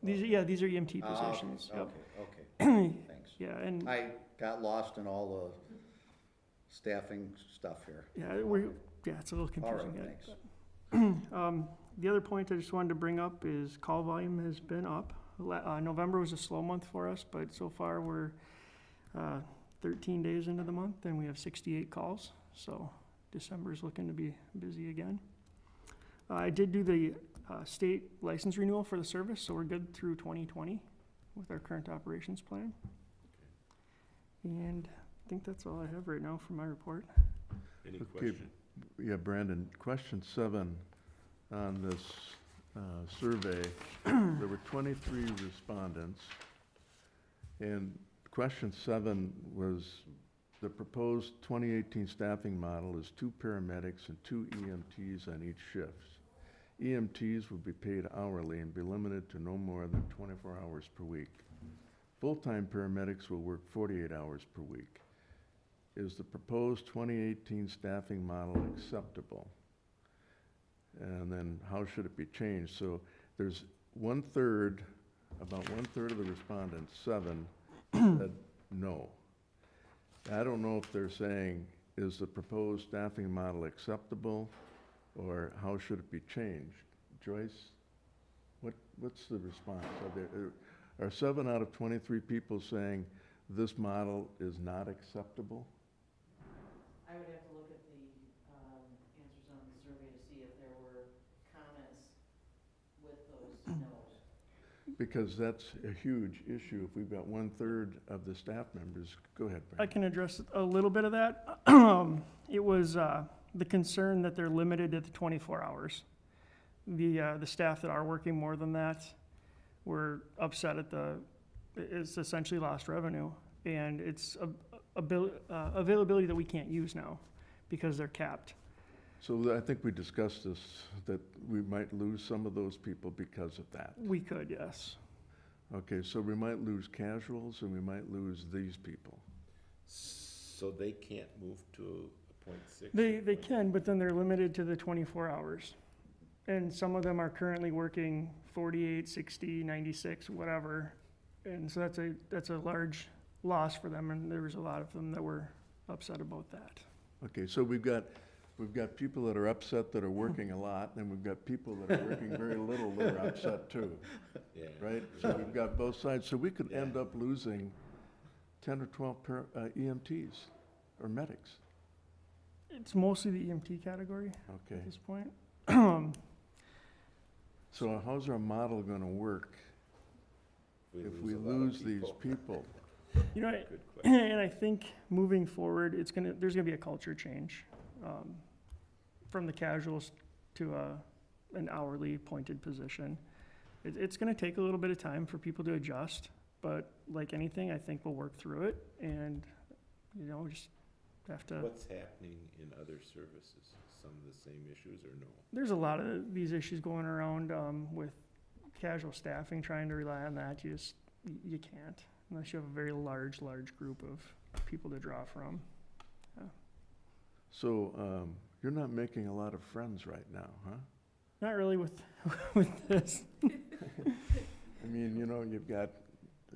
These are EMT Ah, okay, positions. Yep. Okay, thanks. Yeah, and I got lost in all the staffing stuff here. it's a little All right, confusing. thanks. The other point I just wanted to bring up is call volume has been up. November was a slow month for us, but so far we're 13 days into the month and we have 68 calls. So December's looking to be busy again. I did do the state license renewal for the service, so we're good through 2020 with our current operations plan. And I think that's all I have right now for my report. Any Okay. question? Yeah, Brandon, question 7 on this survey, there were 23 respondents. And question 7 was, the proposed 2018 staffing model is 2 paramedics and 2 EMTs on each shift. EMTs would be paid hourly and be limited to no more than 24 hours per week. Full-time paramedics will work 48 hours per week. Is the proposed 2018 staffing model acceptable? And then how should it be changed? So there's about one third of the respondents, 7, said no. I don't know if they're saying, is the proposed staffing model acceptable, or how should it be changed? Joyce, what's the response? Are 7 out of 23 people saying this model is not acceptable? I would have to look at the answers on the survey to see if there were comments with those no's. Because that's a huge issue. If we've got 1/3 of the staff members, go ahead, I Brandon. can address a little bit of that. It was the concern that they're limited to the 24 hours. The staff that are working more than that were upset at it's essentially lost revenue. And it's availability that we can't use now because they're capped. So I think we discussed this, that we might lose some of those people because of that. We could, yes. Okay, so we might lose casuals and we might lose these people. So they can't move to a .6? They can, but then they're limited to the 24 hours. And some of them are currently working 48, 60, 96, whatever. And so that's a large loss for them, and there was a lot of them that were upset about that. Okay, so we've got people that are upset that are working a lot, and we've got people that are working very little that are upset too, Yeah. right? So we've got both sides. So we could end up losing 10 or 12 EMTs or medics. It's mostly the EMT category Okay, at this point. so how's our model gonna work if we a lot of lose these people? You know, Good question. and I think moving forward, there's gonna be a culture change from the casuals to an hourly appointed position. It's gonna take a little bit of time for people to adjust, but like anything, I think we'll work through it, and just have to. What's happening in other services? Some of the same issues or no? There's a lot of these issues going around with casual staffing, trying to rely on that. You can't unless you have a very large group of people to draw from. So you're not making a lot of friends right now, huh? Not really with this. I mean, you've got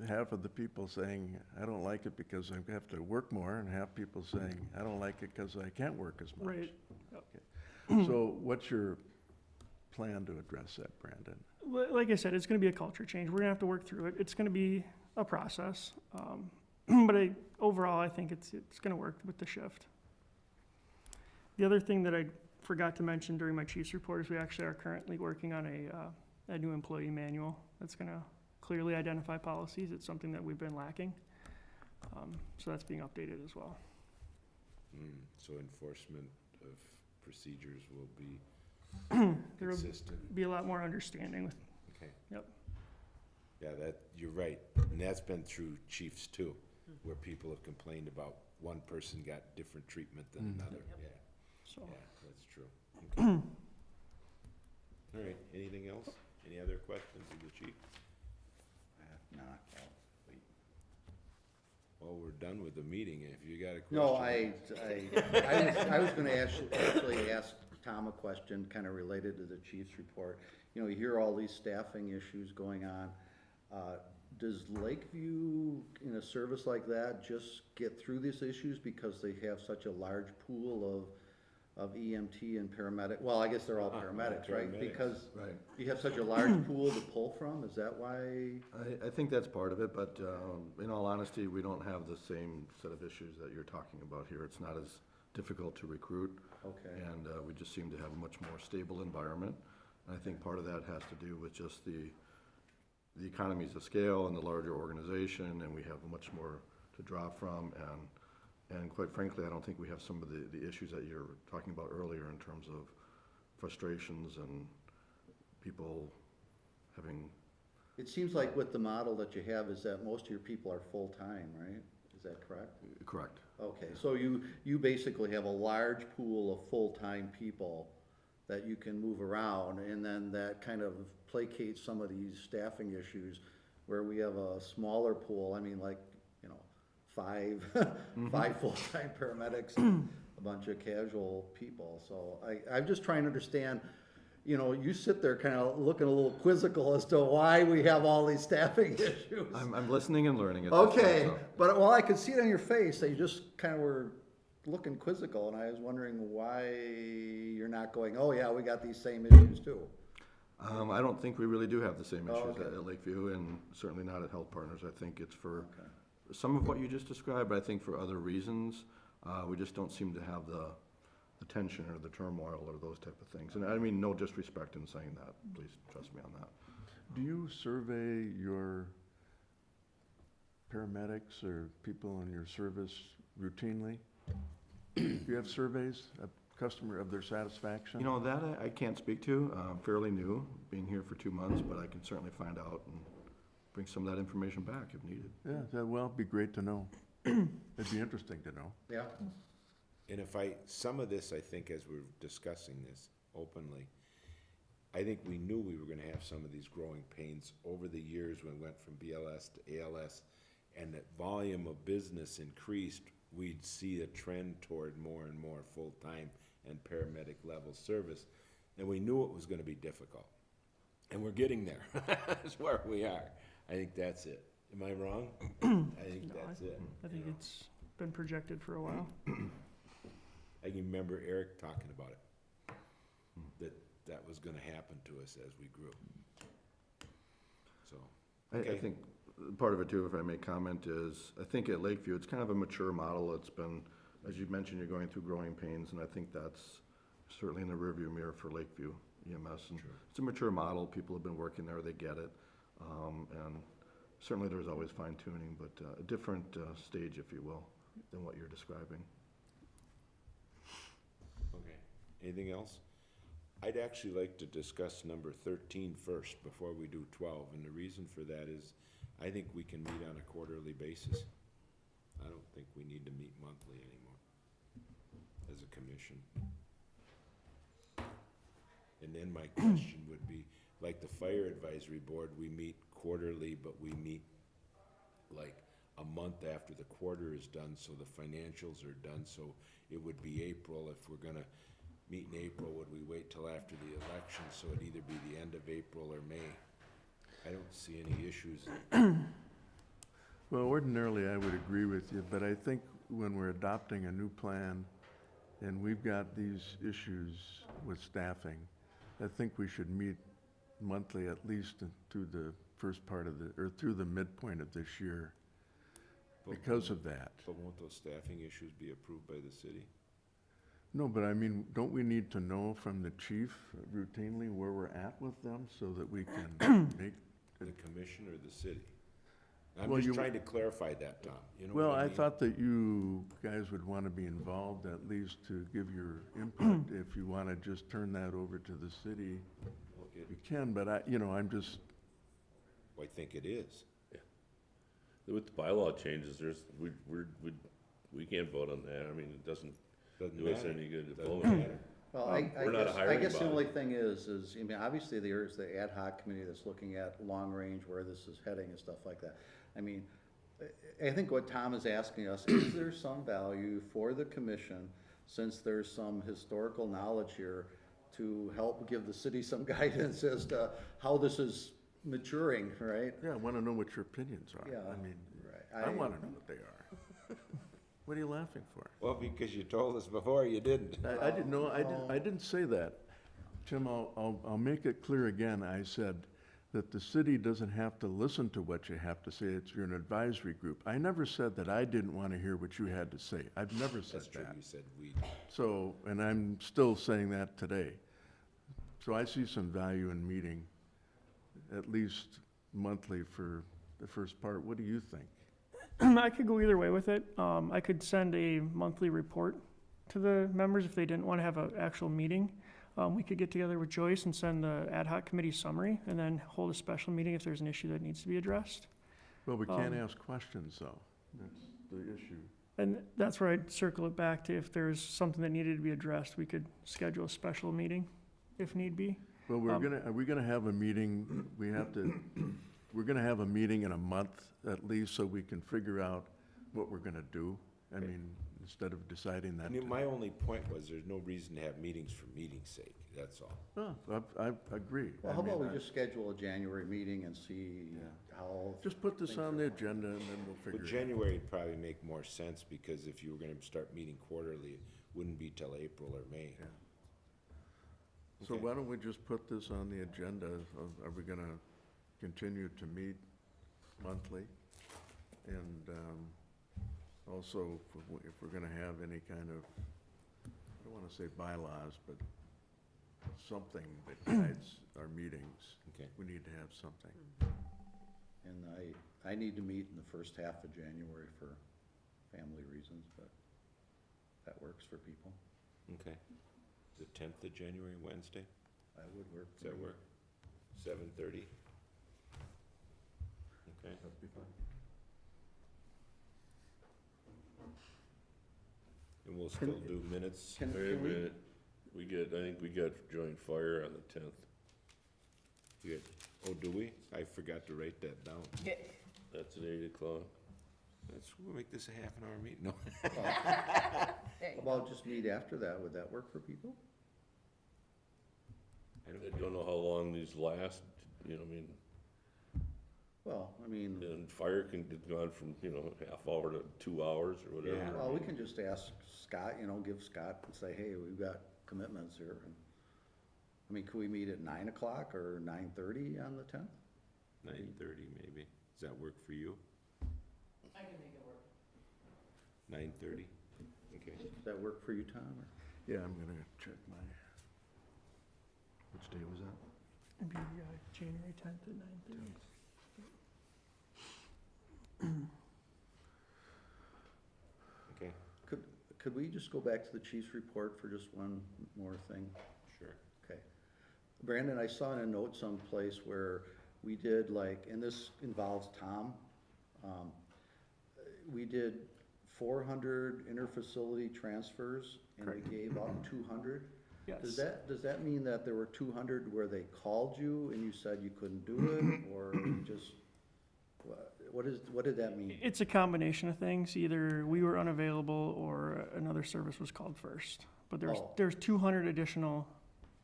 half of the people saying, I don't like it because I have to work more, and half people saying, I don't like it because I can't work as much. Right. So what's your plan to address that, Brandon? Like I said, it's going to be a culture change. We're going to have to work through it. It's going to be a process. But overall, I think it's going to work with the shift. The other thing that I forgot to mention during my chief's report is we actually are currently working on a new employee manual that's going to clearly identify policies. It's something that we've been lacking. So that's being updated as well. So enforcement of procedures will be There will consistent. be a lot more understanding with, Okay. Yep. Yeah, you're right, and that's been through chiefs too, where people have complained about one person got different treatment than another, yeah, so. yeah, that's true. Okay. All right, anything else? Any other questions of the chief? Not. Well, we're done with the meeting, if you got a question. No, I was gonna actually ask Tom a question kind of related to the chief's report. You know, you hear all these staffing issues going on. Does Lakeview, in a service like that, just get through these issues because they have such a large pool of EMT and paramedic? Well, I guess they're all paramedics, right? paramedics. Because Right. you have such a large pool to pull from, is that why? I think that's part of it, but in all honesty, we don't have the same set of issues that you're talking about here. It's not as difficult to recruit. Okay. And we just seem to have a much more stable environment. And I think part of that has to do with just the economies of scale and the larger organization, and we have much more to draw from. And quite frankly, I don't think we have some of the issues that you're talking about earlier in terms of frustrations and people having. It seems like with the model that you have is that most of your people are full-time, right? Is that correct? Correct. Okay, so you basically have a large pool of full-time people that you can move around, and then that kind of placates some of these staffing issues where we have a smaller pool, I mean, like, you know, five full-time paramedics and a bunch of casual people. So I'm just trying to understand, you know, you sit there kind of looking a little quizzical as to why we have all these staffing issues. I'm listening and learning at this point, Okay, so. but, well, I could see it on your face, that you just kind of were looking quizzical, and I was wondering why you're not going, oh yeah, we got these same issues too. I don't think we really do have the same Oh, issues okay. at Lakeview, and certainly not at Health Partners. I think it's for Okay. some of what you just described, but I think for other reasons, we just don't seem to have the tension or the turmoil or those type of things. And I mean, no disrespect in saying that, please trust me on that. Do you survey your paramedics or people in your service routinely? Do you have surveys of customer, of their satisfaction? You know, that I can't speak to. I'm fairly new, being here for 2 months, but I can certainly find out and bring some of that information back if needed. Yeah, well, it'd be great to know. It'd be interesting to know. Yeah, And some of this, I think, as we're discussing this openly, I think we knew we were gonna have some of these growing pains over the years when we went from BLS to ALS, and that volume of business increased, we'd see a trend toward more and more full-time and paramedic level service, and we knew it was gonna be difficult. And we're getting there. That's where we are. I think that's it. Am I wrong? I think No, that's it. I think it's been projected for a while. I can remember Eric talking about it, that was gonna happen to us as we grew. So, I Okay. think part of it too, if I may comment, is I think at Lakeview, it's kind of a mature model. It's been, as you mentioned, you're going through growing pains, and I think that's certainly in the rearview mirror for Lakeview EMS. And it's a mature model. People have been working there. They get it. And certainly there's always fine tuning, but a different stage, if you will, than what you're describing. okay. Anything else? I'd actually like to discuss number 13 first before we do 12, and the reason for that is I think we can meet on a quarterly basis. I don't think we need to meet monthly anymore as a commission. And then my question would be, like the fire advisory board, we meet quarterly, but we meet like a month after the quarter is done, so the financials are done, so it would be April. If we're gonna meet in April, would we wait till after the election, so it'd either be the end of April or May? I don't see any issues. Well, ordinarily, I would agree with you, but I think when we're adopting a new plan and we've got these issues with staffing, I think we should meet monthly at least through the first part of or through the midpoint of this year because of that. But won't those staffing issues be approved by the city? No, but I mean, don't we need to know from the chief routinely where we're at with them so that we can make The commission or the city? I'm Well, just you- trying to clarify that, Tom, you know Well, what I I mean? thought that you guys would want to be involved, at least to give your input. If you want to just turn that over to the city, Well, you can, but I'm just, I think it is. With the bylaw changes, we can't vote on that. I mean, it doesn't Doesn't do us matter. any good to Doesn't vote. matter. Well, We're not a I hiring guess the body. only thing is, I mean, obviously there's the ad hoc committee that's looking at long range, where this is heading and stuff like that. I mean, I think what Tom is asking us, is there some value for the commission, since there's some historical knowledge here, to help give the city some guidance as to how this is maturing, right? yeah, I want to know what your opinions are. Yeah, I mean, right. I want to know what they are. What are you laughing for? Well, because you told us before you didn't. I didn't know, I didn't say that. Tim, I'll make it clear again. I said that the city doesn't have to listen to what you have to say. You're an advisory group. I never said that I didn't want to hear what you had to say. I've never said That's true, that. you said we. So, and I'm still saying that today. So I see some value in meeting at least monthly for the first part. What do you think? I could go either way with it. I could send a monthly report to the members if they didn't want to have an actual meeting. We could get together with Joyce and send the ad hoc committee summary, and then hold a special meeting if there's an issue that needs to be addressed. Well, we can't ask questions, though. That's the issue. And that's where I'd circle it back to, if there's something that needed to be addressed, we could schedule a special meeting if need be. Well, are we gonna have a meeting? We're gonna have a meeting in a month at least, so we can figure out what we're gonna do. I mean, instead of deciding that. I mean, my only point was there's no reason to have meetings for meeting's sake, that's all. Oh, I agree. Well, how I mean, about we just schedule a January meeting and see how. Just put this on the agenda and then we'll But figure it out. January would probably make more sense, because if you were gonna start meeting quarterly, it wouldn't be till April or May. Yeah. So Okay. why don't we just put this on the agenda? Are we gonna continue to meet monthly? And also, if we're gonna have any kind of, I don't wanna say bylaws, but something that guides our meetings. Okay. We need to have something. And I need to meet in the first half of January for family reasons, but that works for people. Okay. The 10th of January, Wednesday, That would work. does that work? 7:30? Okay. That'd be fine. And we'll still do minutes. Can Wait a we, minute, I think we got joint fire on the 10th. Good. Oh, do we? I forgot to write that down. That's at 8 o'clock. We'll make this a half an hour meeting. No. how about just meet after that? Would that work for people? I don't know how long these last, I mean, Well, I mean, and fire can get gone from, half hour to 2 hours or whatever. Yeah. well, we can just ask Scott, give Scott and say, hey, we've got commitments here. I mean, could we meet at 9 o'clock or 9:30 on the 10th? 9:30 maybe. Does that work for you? I can make it work. 9:30? Okay. Does that work for you, Tom? or- Yeah, I'm gonna check my, Which day was that? It'd be January 10th at 9:30. Okay, Could we just go back to the chief's report for just one more thing? sure. Okay. Brandon, I saw in a note someplace where we did and this involves Tom, we did 400 interfacility transfers and we gave up 200. Does Yes. that mean that there were 200 where they called you and you said you couldn't do it, or just, what did that mean? It's a combination of things. Either we were unavailable or another service was called first. But Oh. there's 200 additional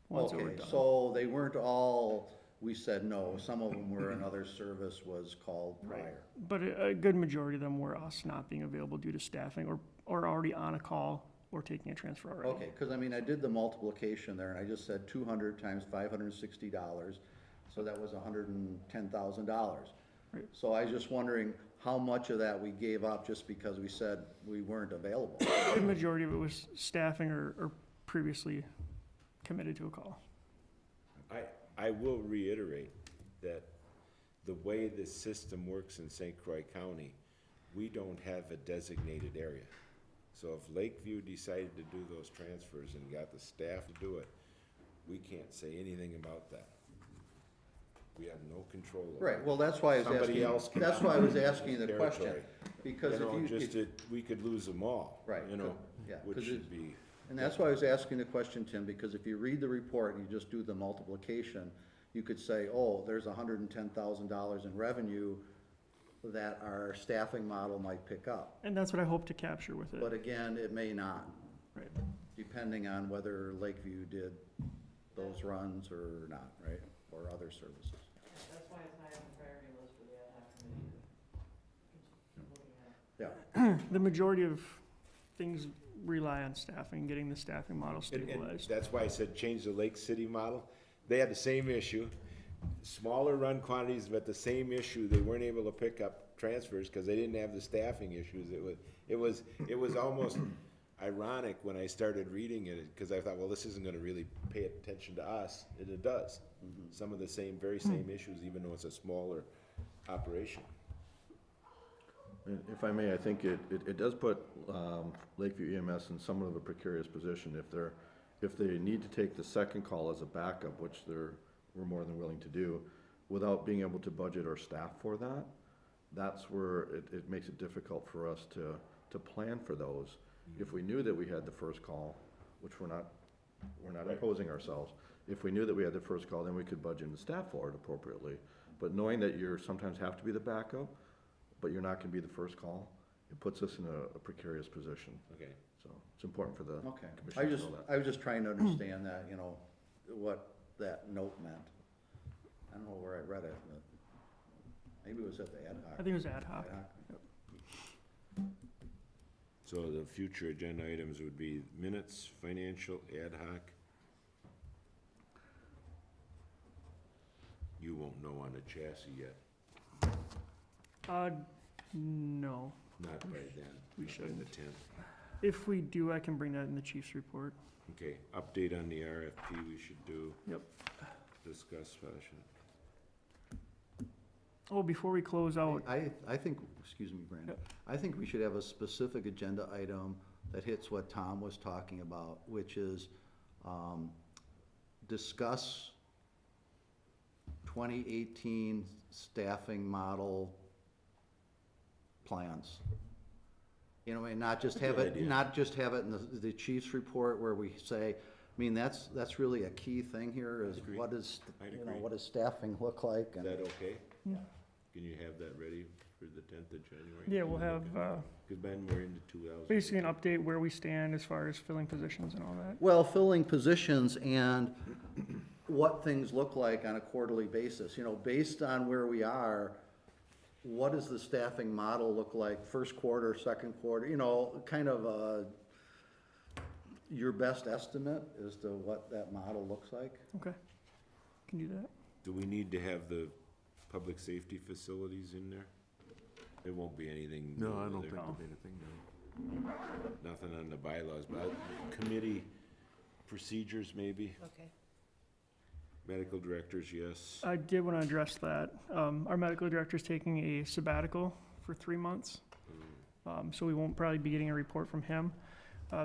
ones that were Okay, done. so they weren't all, we said no, some of them were another service was called prior. But a good majority of them were us not being available due to staffing or already on a call or taking a transfer already. Okay, because I mean, I did the multiplication there, and I just said 200 times $560, so that was $110,000. Right. So I was just wondering how much of that we gave up just because we said we weren't available. A good majority of it was staffing or previously committed to a call. I will reiterate that the way the system works in St. Croix County, we don't have a designated area. So if Lakeview decided to do those transfers and got the staff to do it, we can't say anything about that. We have no control over it. Right, well, that's why I was Somebody else asking, can that's why I was asking the territory. question, because You know, if you, just if- that we could lose them all. Right, You know, yeah, which 'cause should be, and that's why I was asking the question, Tim, because if you read the report and you just do the multiplication, you could say, oh, there's $110,000 in revenue that our staffing model might pick up. And that's what I hope to capture with it. But again, it may not, Right. depending on whether Lakeview did those runs or not, right? Or other services. That's why it's high on the priority list for the ad hoc committee to keep looking at. Yeah, The majority of things rely on staffing, getting the staffing model and stabilized. that's why I said change the Lake City model. They had the same issue, smaller run quantities, but the same issue. They weren't able to pick up transfers because they didn't have the staffing issues. It was almost ironic when I started reading it, because I thought, well, this isn't gonna really pay attention to us, and it does. Some of the very same issues, even though it's a smaller operation. And if I may, I think it does put Lakeview EMS in somewhat of a precarious position. If they need to take the second call as a backup, which we're more than willing to do, without being able to budget or staff for that, that's where it makes it difficult for us to plan for those. If we knew that we had the first call, which we're not imposing ourselves, if we knew that we had the first call, then we could budget and staff for it appropriately. But knowing that you sometimes have to be the backup, but you're not gonna be the first call, it puts us in a precarious position. Okay. So it's important for the okay. commission to know that. I was just trying to understand that, you know, what that note meant. I don't know where I read it, but maybe it was at the ad hoc. I think it was ad hoc. Ad hoc. So the future agenda items would be minutes, financial, ad hoc. You won't know on the chassis yet, No. not by then. We not by shouldn't. the 10th. If we do, I can bring that in the chief's report. Okay, update on the RFP we should do. Yep. Discuss fashion. Oh, before we close out, I think, excuse me, Brandon, Yep. I think we should have a specific agenda item that hits what Tom was talking about, which is, discuss 2018 staffing model plans. You know, and not just have Good it, idea. not just have it in the chief's report where we say, I mean, that's really a key thing here is Agree. what is, I'd you know, agree. what does staffing look like? Is And that okay? Yeah. Can you have that ready for the 10th of January? yeah, we'll have, Because then we're into 2000. basically an update where we stand as far as filling positions and all that. Well, filling positions and what things look like on a quarterly basis, you know, based on where we are, what does the staffing model look like, first quarter, second quarter, you know, kind of, your best estimate as to what that model looks like? Okay. Can do that. Do we need to have the public safety facilities in there? There won't be anything. No, new, I will don't there? think there'll be anything new. Nothing on the bylaws, but committee procedures maybe, Okay. medical directors, yes. I did want to address that. Our medical director is taking a sabbatical for 3 months. So we won't probably be getting a report from him.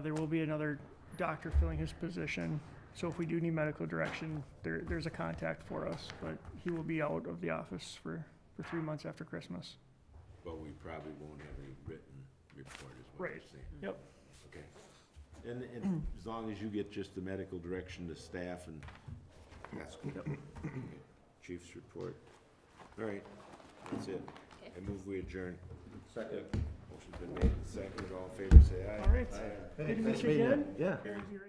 There will be another doctor filling his position. So if we do need medical direction, there's a contact for us, but he will be out of the office for 3 months after Christmas. But we probably won't have any written report is what you're Right. saying. Yep. Okay. And as long as you get just the medical direction to staff and, that's good. Okay. Chief's report. All right, that's it. I move we adjourn. Second. Motion's been made and seconded. All in favor, say aye. All right. Good to meet you again. Yeah. Here's your-